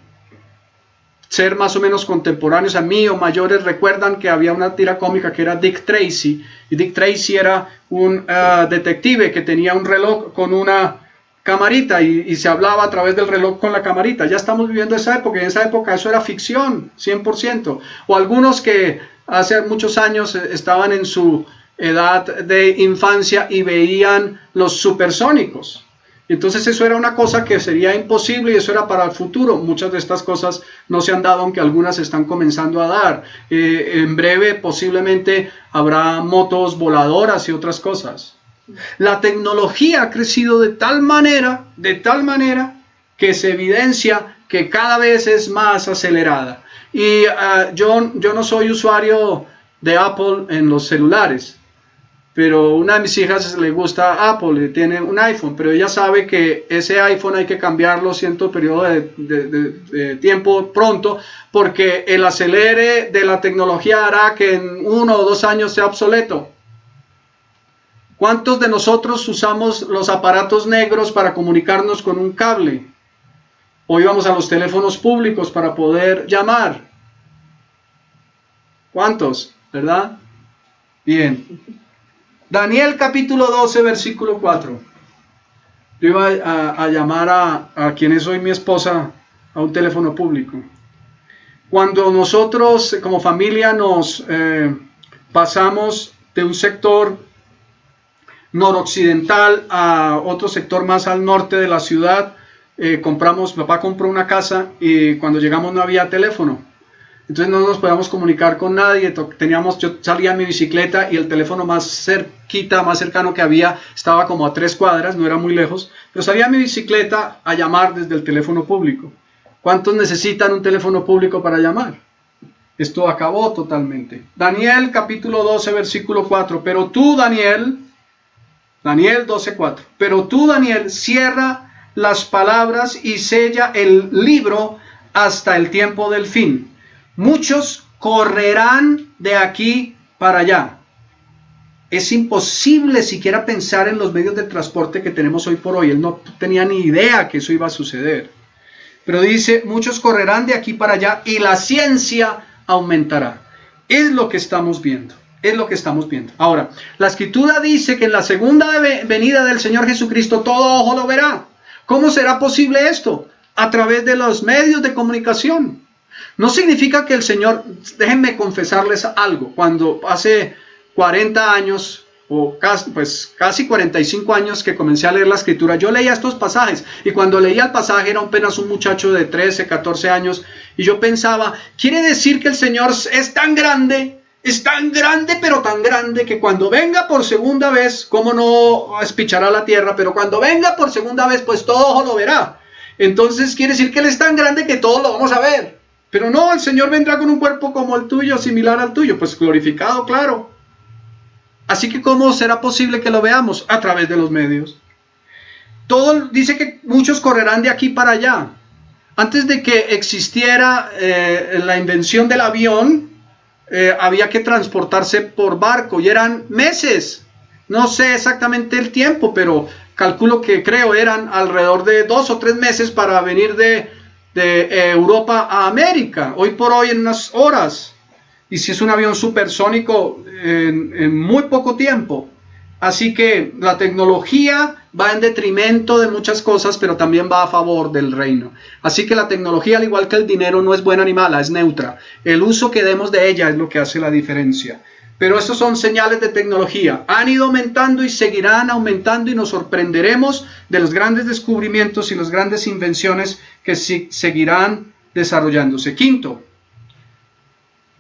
ser más o menos contemporáneos a mí o mayores recuerdan que había una tira cómica que era Dick Tracy, y Dick Tracy era un detective que tenía un reloj con una camarita y se hablaba a través del reloj con la camarita. Ya estamos viviendo esa época, y en esa época eso era ficción, 100%. O algunos que hace muchos años estaban en su edad de infancia y veían los supersónicos. Entonces eso era una cosa que sería imposible y eso era para el futuro. Muchas de estas cosas no se han dado, aunque algunas se están comenzando a dar. En breve posiblemente habrá motos voladoras y otras cosas. La tecnología ha crecido de tal manera que se evidencia que cada vez es más acelerada. Y yo no soy usuario de Apple en los celulares. Pero una de mis hijas le gusta Apple y tiene un iPhone, pero ella sabe que ese iPhone hay que cambiarlo cierto periodo de tiempo pronto, porque el acelere de la tecnología hará que en 1 o 2 años sea obsoleto. ¿Cuántos de nosotros usamos los aparatos negros para comunicarnos con un cable? Hoy vamos a los teléfonos públicos para poder llamar. ¿Cuántos? ¿Verdad? Bien. Daniel capítulo 12, versículo 4. Yo iba a llamar a quien es hoy mi esposa a un teléfono público. Cuando nosotros como familia nos pasamos de un sector noroccidental a otro sector más al norte de la ciudad, papá compró una casa y cuando llegamos no había teléfono. Entonces no nos podíamos comunicar con nadie. Yo salía en mi bicicleta y el teléfono más cercano que había estaba como a 3 cuadras, no era muy lejos. Pero salía en mi bicicleta a llamar desde el teléfono público. ¿Cuántos necesitan un teléfono público para llamar? Esto acabó totalmente. Daniel capítulo 12 versículo 4. Pero tú, Daniel 12:4. Pero tú, Daniel, cierra las palabras y sella el libro hasta el tiempo del fin. Muchos correrán de aquí para allá. Es imposible siquiera pensar en los medios de transporte que tenemos hoy por hoy. Él no tenía ni idea que eso iba a suceder. Pero dice, muchos correrán de aquí para allá y la ciencia aumentará. Es lo que estamos viendo. Es lo que estamos viendo. Ahora, la Escritura dice que en la segunda venida del Señor Jesucristo todo ojo lo verá. ¿Cómo será posible esto? A través de los medios de comunicación. No significa que el Señor, déjenme confesarles algo, cuando hace 40 años o casi 45 años que comencé a leer la Escritura, yo leía estos pasajes y cuando leía el pasaje era apenas un muchacho de 13, 14 años y yo pensaba, quiere decir que el Señor es tan grande, pero tan grande que cuando venga por segunda vez, ¿cómo no espichará la tierra? Pero cuando venga por segunda vez, pues todo ojo lo verá. Entonces quiere decir que Él es tan grande que todos lo vamos a ver. Pero no, el Señor vendrá con un cuerpo como el tuyo, similar al tuyo, pues glorificado, claro. Así que ¿cómo será posible que lo veamos? A través de los medios. Todo dice que muchos correrán de aquí para allá. Antes de que existiera la invención del avión, había que transportarse por barco y eran meses. No sé exactamente el tiempo, pero creo eran alrededor de 2 o 3 meses para venir de Europa a América, hoy por hoy en unas horas, y si es un avión supersónico en muy poco tiempo. Así que la tecnología va en detrimento de muchas cosas, pero también va a favor del reino. Así que la tecnología, al igual que el dinero, no es buena ni mala, es neutra. El uso que demos de ella es lo que hace la diferencia. Pero estos son señales de tecnología. Han ido aumentando y seguirán aumentando y nos sorprenderemos de los grandes descubrimientos y las grandes invenciones que seguirán desarrollándose. Quinto,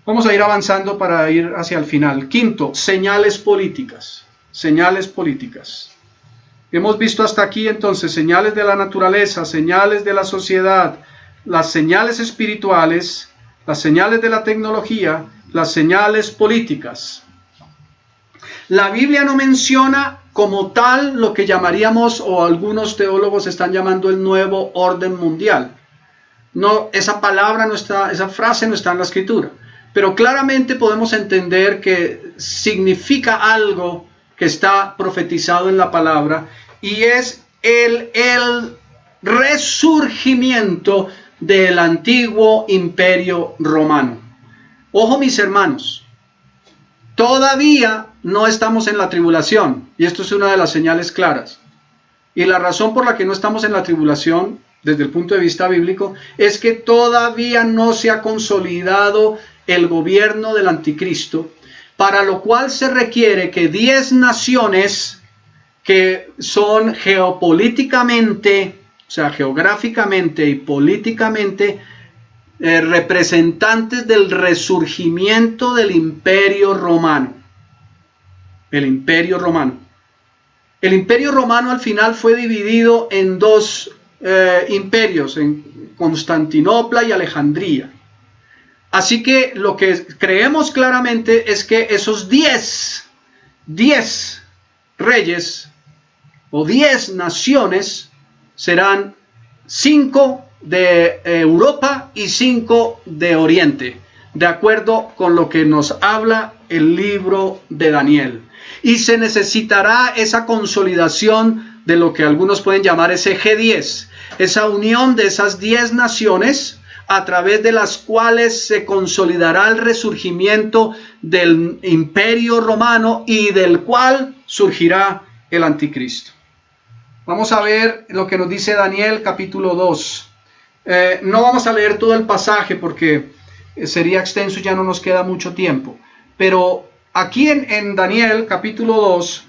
vamos a ir avanzando para ir hacia el final. Quinto, señales políticas. Señales políticas. Hemos visto hasta aquí entonces señales de la naturaleza, señales de la sociedad, las señales espirituales, las señales de la tecnología, las señales políticas. La Biblia no menciona como tal lo que llamaríamos, o algunos teólogos están llamando, el nuevo orden mundial. No, esa palabra no está, esa frase no está en la Escritura, pero claramente podemos entender que significa algo que está profetizado en la palabra, y es el resurgimiento del antiguo imperio romano. Ojo, mis hermanos, todavía no estamos en la tribulación, y esto es una de las señales claras. Y la razón por la que no estamos en la tribulación, desde el punto de vista bíblico, es que todavía no se ha consolidado el gobierno del anticristo, para lo cual se requiere que 10 naciones que son geopolíticamente, o sea, geográficamente y políticamente, representantes del resurgimiento del Imperio Romano. El Imperio Romano. El Imperio Romano al final fue dividido en dos imperios, en Constantinopla y Alejandría. Así que lo que creemos claramente es que esos 10 reyes o 10 naciones serán 5 de Europa y 5 de Oriente, de acuerdo con lo que nos habla el libro de Daniel. Y se necesitará esa consolidación de lo que algunos pueden llamar ese G10, esa unión de esas 10 naciones a través de las cuales se consolidará el resurgimiento del Imperio Romano y del cual surgirá el Anticristo. Vamos a ver lo que nos dice Daniel capítulo 2. No vamos a leer todo el pasaje porque sería extenso y ya no nos queda mucho tiempo. Pero aquí en Daniel capítulo 2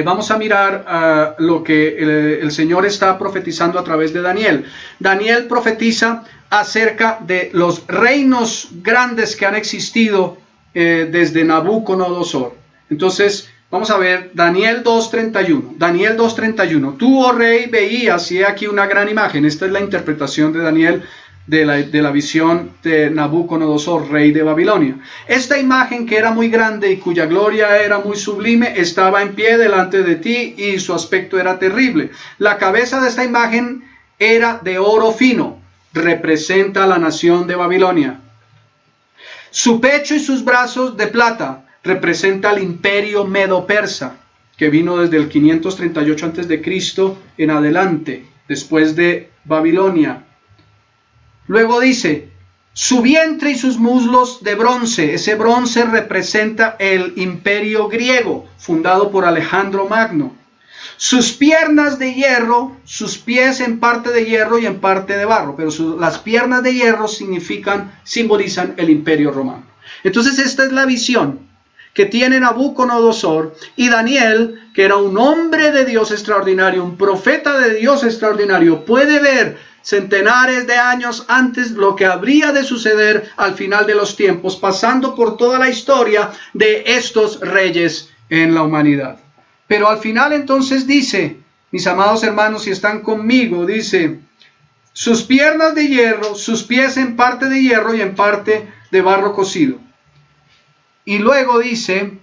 vamos a mirar lo que el Señor está profetizando a través de Daniel. Daniel profetiza acerca de los reinos grandes que han existido desde Nabucodonosor. Entonces, vamos a ver Daniel 2.31. Daniel 2.31. Tú, oh rey, veías, y he aquí una gran imagen. Esta es la interpretación de Daniel de la visión de Nabucodonosor, rey de Babilonia. Esta imagen, que era muy grande y cuya gloria era muy sublime, estaba en pie delante de ti y su aspecto era terrible. La cabeza de esta imagen era de oro fino, representa a la nación de Babilonia. Su pecho y sus brazos de plata representa al imperio medo-persa, que vino desde el 538 a.C. en adelante, después de Babilonia. Luego dice, su vientre y sus muslos de bronce. Ese bronce representa el imperio griego, fundado por Alejandro Magno. Sus piernas de hierro, sus pies en parte de hierro y en parte de barro. Pero las piernas de hierro simbolizan el imperio romano. Entonces esta es la visión que tiene Nabucodonosor, y Daniel, que era un hombre de Dios extraordinario, un profeta de Dios extraordinario, puede ver centenares de años antes lo que habría de suceder al final de los tiempos, pasando por toda la historia de estos reyes en la humanidad. Pero al final entonces dice, mis amados hermanos, si están conmigo, dice, sus piernas de hierro, sus pies en parte de hierro y en parte de barro cocido. Y luego dice,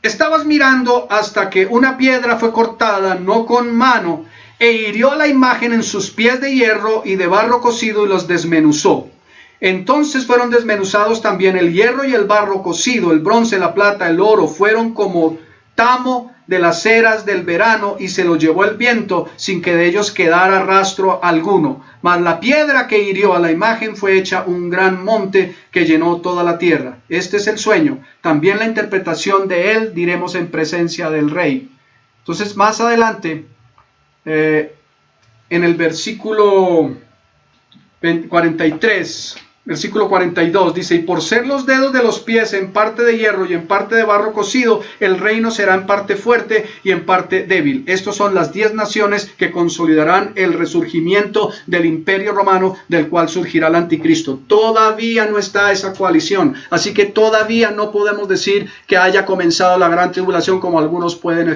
estabas mirando hasta que una piedra fue cortada, no con mano, e hirió la imagen en sus pies de hierro y de barro cocido y los desmenuzó. Entonces fueron desmenuzados también el hierro y el barro cocido, el bronce, la plata, el oro, fueron como tamo de las eras del verano, y se los llevó el viento sin que de ellos quedara rastro alguno. Mas la piedra que hirió a la imagen fue hecha un gran monte que llenó toda la tierra. Este es el sueño. También la interpretación de él diremos en presencia del rey. Entonces más adelante, en el versículo 43... Versículo 42 dice, y por ser los dedos de los pies en parte de hierro y en parte de barro cocido, el reino será en parte fuerte y en parte débil. Estos son las 10 naciones que consolidarán el resurgimiento del imperio romano, del cual surgirá el anticristo. Todavía no está esa coalición, así que todavía no podemos decir que haya comenzado la gran tribulación como algunos pueden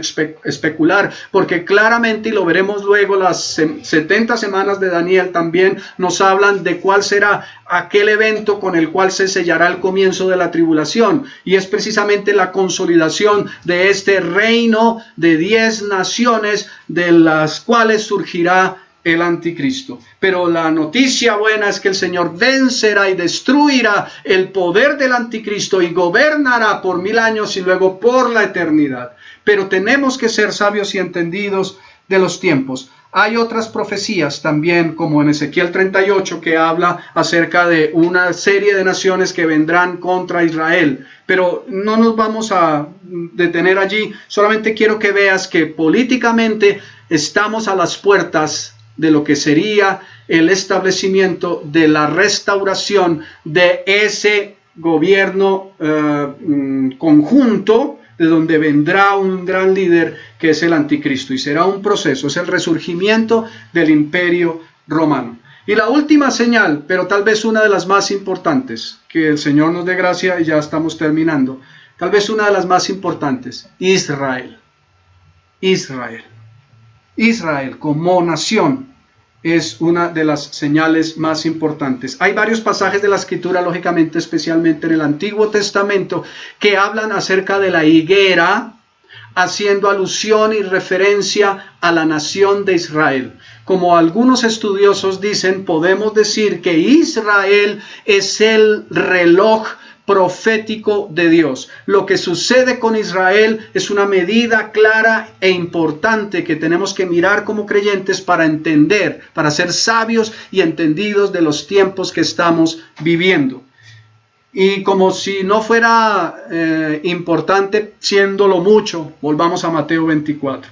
especular, porque claramente, y lo veremos luego, las 70 semanas de Daniel también nos hablan de cuál será aquel evento con el cual se sellará el comienzo de la tribulación, y es precisamente la consolidación de este reino de 10 naciones, de las cuales surgirá el anticristo. Pero la noticia buena es que el Señor vencerá y destruirá el poder del anticristo y gobernará por 1000 años y luego por la eternidad. Pero tenemos que ser sabios y entendidos de los tiempos. Hay otras profecías también, como en Ezequiel 38, que habla acerca de una serie de naciones que vendrán contra Israel. Pero no nos vamos a detener allí. Solamente quiero que veas que políticamente estamos a las puertas de lo que sería el establecimiento de la restauración de ese gobierno conjunto, de donde vendrá un gran líder que es el anticristo, y será un proceso, es el resurgimiento del imperio romano. Y la última señal, pero tal vez una de las más importantes, que el Señor nos dé gracia y ya estamos terminando, tal vez una de las más importantes, Israel. Israel. Israel como nación es una de las señales más importantes. Hay varios pasajes de la Escritura, lógicamente, especialmente en el Antiguo Testamento, que hablan acerca de la higuera, haciendo alusión y referencia a la nación de Israel. Como algunos estudiosos dicen, podemos decir que Israel es el reloj profético de Dios. Lo que sucede con Israel es una medida clara e importante que tenemos que mirar como creyentes para entender, para ser sabios y entendidos de los tiempos que estamos viviendo. Y como si no fuera importante, siéndolo mucho, volvamos a Mateo 24.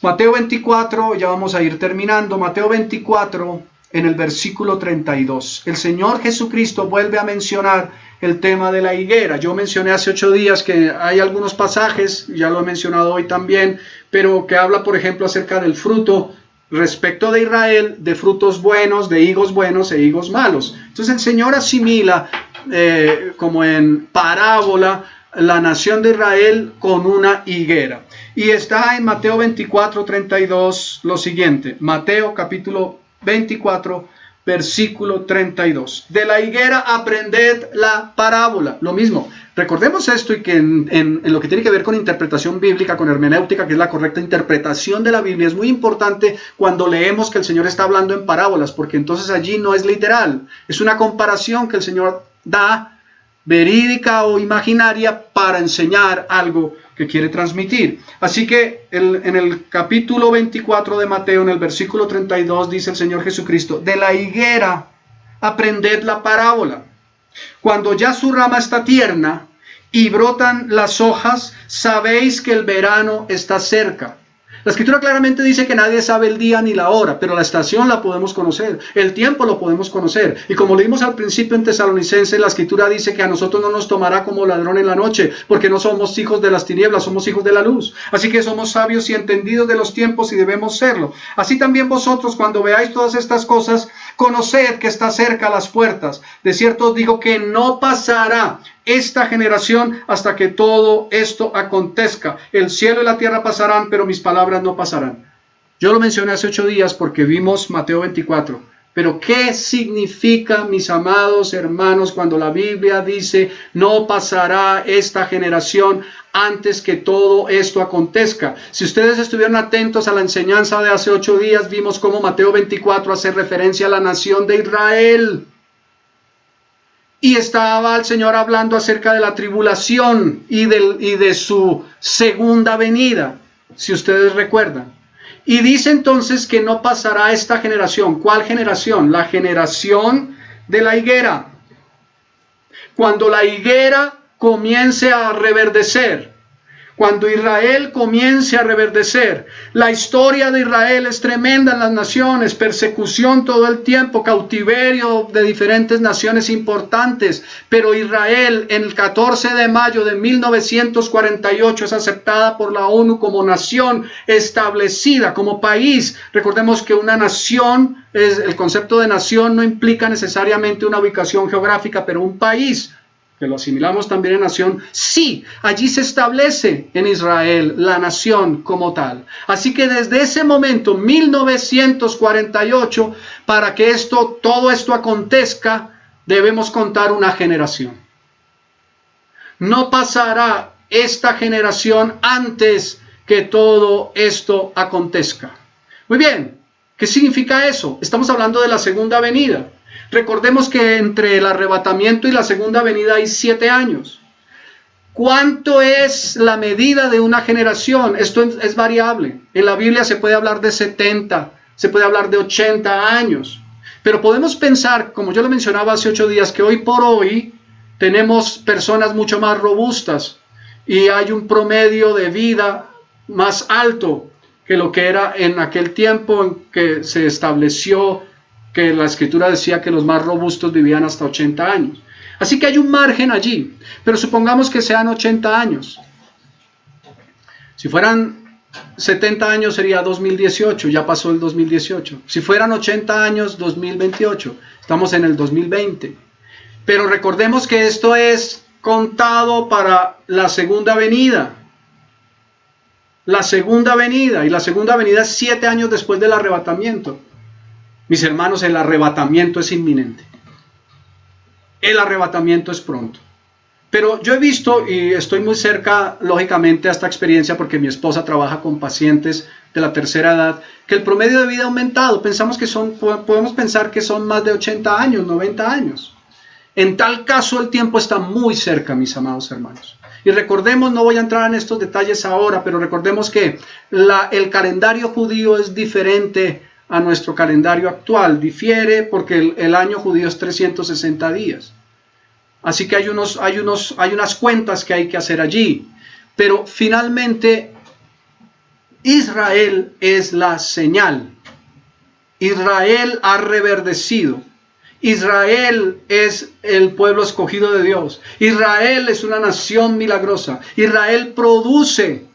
Mateo 24, ya vamos a ir terminando. Mateo 24, en el versículo 32. El Señor Jesucristo vuelve a mencionar el tema de la higuera. Yo mencioné hace 8 días que hay algunos pasajes, ya lo he mencionado hoy también, pero que habla, por ejemplo, acerca del fruto respecto de Israel, de frutos buenos, de higos buenos e higos malos. Entonces el Señor asimila, como en parábola, la nación de Israel con una higuera. Y está en Mateo 24, 32 lo siguiente. Mateo capítulo 24, versículo 32. De la higuera aprended la parábola. Lo mismo. Recordemos esto, y que en lo que tiene que ver con interpretación bíblica, con hermenéutica, que es la correcta interpretación de la Biblia, es muy importante cuando leemos que el Señor está hablando en parábolas, porque entonces allí no es literal. Es una comparación que el Señor da, verídica o imaginaria, para enseñar algo que quiere transmitir. Así que en el capítulo 24 de Mateo, en el versículo 32, dice el Señor Jesucristo: de la higuera aprended la parábola. Cuando ya su rama está tierna y brotan las hojas, sabéis que el verano está cerca. La Escritura claramente dice que nadie sabe el día ni la hora, pero la estación la podemos conocer, el tiempo lo podemos conocer. Y como leímos al principio en Tesalonicenses, la Escritura dice que a nosotros no nos tomará como ladrón en la noche, porque no somos hijos de las tinieblas, somos hijos de la luz. Así que somos sabios y entendidos de los tiempos, y debemos serlo. Así también vosotros, cuando veáis todas estas cosas, conoced que está cerca las puertas. De cierto os digo que no pasará esta generación hasta que todo esto acontezca. El cielo y la tierra pasarán, pero mis palabras no pasarán. Yo lo mencioné hace 8 días porque vimos Mateo 24. Pero ¿qué significa, mis amados hermanos, cuando la Biblia dice no pasará esta generación antes que todo esto acontezca? Si ustedes estuvieron atentos a la enseñanza de hace 8 días, vimos cómo Mateo 24 hace referencia a la nación de Israel. Y estaba el Señor hablando acerca de la tribulación y de su segunda venida, si ustedes recuerdan. Y dice entonces que no pasará esta generación. ¿Cuál generación? La generación de la higuera. Cuando la higuera comience a reverdecer, cuando Israel comience a reverdecer. La historia de Israel es tremenda en las naciones, persecución todo el tiempo, cautiverio de diferentes naciones importantes, pero Israel en el 14 de mayo de 1948 es aceptada por la ONU como nación establecida, como país. Recordemos que una nación, el concepto de nación no implica necesariamente una ubicación geográfica, pero un país, que lo asimilamos también en nación, sí, allí se establece en Israel la nación como tal. Así que desde ese momento, 1948, para que todo esto acontezca, debemos contar una generación. No pasará esta generación antes que todo esto acontezca. Muy bien, ¿qué significa eso? Estamos hablando de la segunda venida. Recordemos que entre el arrebatamiento y la segunda venida hay 7 años. ¿Cuánto es la medida de una generación? Esto es variable. En la Biblia se puede hablar de 70, se puede hablar de 80 años. Pero podemos pensar, como yo lo mencionaba hace 8 días, que hoy por hoy tenemos personas mucho más robustas y hay un promedio de vida más alto que lo que era en aquel tiempo en que se estableció que la Escritura decía que los más robustos vivían hasta 80 años. Así que hay un margen allí, pero supongamos que sean 80 años. Si fueran 70 años sería 2018, ya pasó el 2018. Si fueran 80 años, 2028, estamos en el 2020. Pero recordemos que esto es contado para la segunda venida. La segunda venida, y la segunda venida es 7 años después del arrebatamiento. Mis hermanos, el arrebatamiento es inminente. El arrebatamiento es pronto. Pero yo he visto, y estoy muy cerca, lógicamente, a esta experiencia porque mi esposa trabaja con pacientes de la tercera edad, que el promedio de vida ha aumentado. Podemos pensar que son más de 80 años, 90 años. En tal caso, el tiempo está muy cerca, mis amados hermanos. Y recordemos, no voy a entrar en estos detalles ahora, pero recordemos que el calendario judío es diferente a nuestro calendario actual. Difiere porque el año judío es 360 días. Así que hay unas cuentas que hay que hacer allí. Pero finalmente, Israel es la señal. Israel ha reverdecido. Israel es el pueblo escogido de Dios. Israel es una nación milagrosa. Israel produce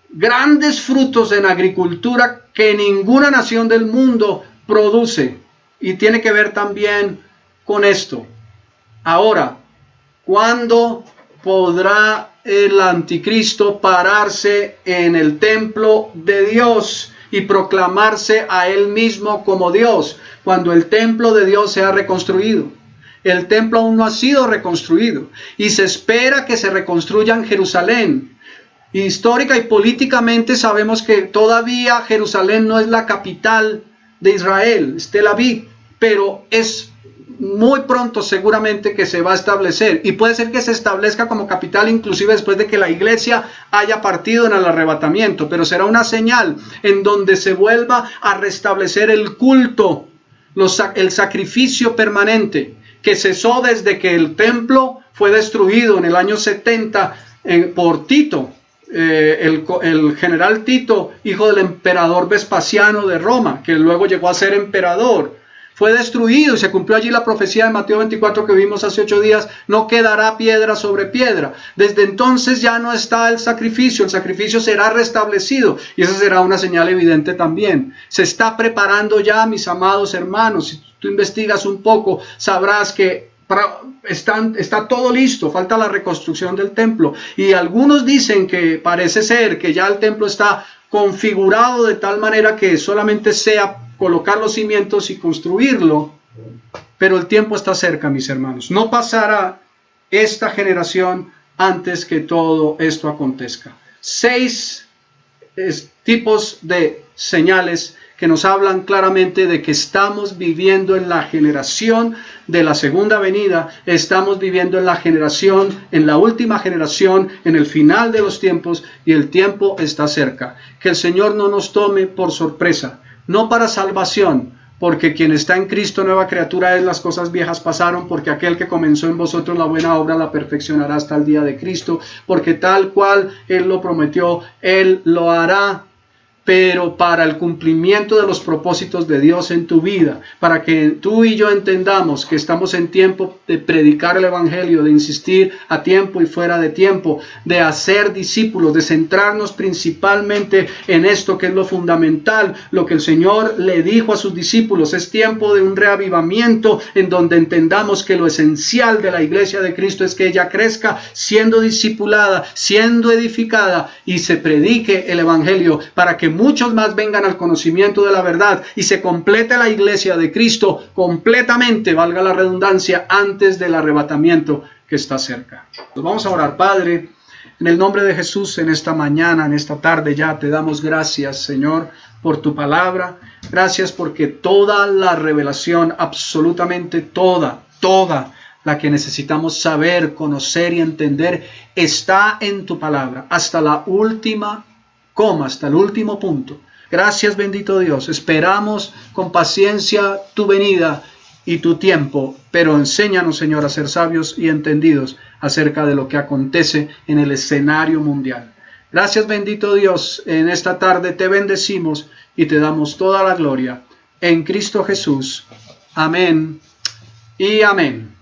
grandes frutos en agricultura que ninguna nación del mundo produce. Y tiene que ver también con esto. Ahora, ¿cuándo podrá el anticristo pararse en el templo de Dios y proclamarse a él mismo como Dios? Cuando el templo de Dios sea reconstruido. El templo aún no ha sido reconstruido y se espera que se reconstruya en Jerusalén. Histórica y políticamente sabemos que todavía Jerusalén no es la capital de Israel, es Tel Aviv, pero es muy pronto seguramente que se va a establecer, y puede ser que se establezca como capital inclusive después de que la iglesia haya partido en el arrebatamiento, pero será una señal en donde se vuelva a restablecer el culto, el sacrificio permanente que cesó desde que el templo fue destruido en el año 70 por Tito, el general Tito, hijo del emperador Vespasiano de Roma, que luego llegó a ser emperador. Fue destruido y se cumplió allí la profecía de Mateo 24 que vimos hace 8 días, no quedará piedra sobre piedra. Desde entonces ya no está el sacrificio será restablecido y esa será una señal evidente también. Se está preparando ya, mis amados hermanos, si tú investigas un poco, sabrás que está todo listo, falta la reconstrucción del templo. Y algunos dicen que parece ser que ya el templo está configurado de tal manera que solamente sea colocar los cimientos y construirlo, pero el tiempo está cerca, mis hermanos. No pasará esta generación antes que todo esto acontezca. 6 tipos de señales que nos hablan claramente de que estamos viviendo en la generación de la segunda venida, estamos viviendo en la última generación, en el final de los tiempos, y el tiempo está cerca. Que el Señor no nos tome por sorpresa. No para salvación, porque quien está en Cristo nueva criatura es, las cosas viejas pasaron, porque aquel que comenzó en vosotros la buena obra la perfeccionará hasta el día de Cristo, porque tal cual Él lo prometió, Él lo hará. Pero para el cumplimiento de los propósitos de Dios en tu vida, para que tú y yo entendamos que estamos en tiempo de predicar el Evangelio, de insistir a tiempo y fuera de tiempo, de hacer discípulos, de centrarnos principalmente en esto que es lo fundamental, lo que el Señor le dijo a sus discípulos. Es tiempo de un reavivamiento en donde entendamos que lo esencial de la iglesia de Cristo es que ella crezca siendo discipulada, siendo edificada, y se predique el Evangelio para que muchos más vengan al conocimiento de la verdad y se complete la iglesia de Cristo completamente, valga la redundancia, antes del arrebatamiento que está cerca. Pues vamos a orar. Padre, en el nombre de Jesús, en esta mañana, en esta tarde ya te damos gracias, Señor, por tu palabra. Gracias porque toda la revelación, absolutamente toda la que necesitamos saber, conocer y entender, está en tu palabra, hasta la última coma, hasta el último punto. Gracias, bendito Dios. Esperamos con paciencia tu venida y tu tiempo, pero enséñanos, Señor, a ser sabios y entendidos acerca de lo que acontece en el escenario mundial. Gracias, bendito Dios. En esta tarde te bendecimos y te damos toda la gloria. En Cristo Jesús. Amén y amén.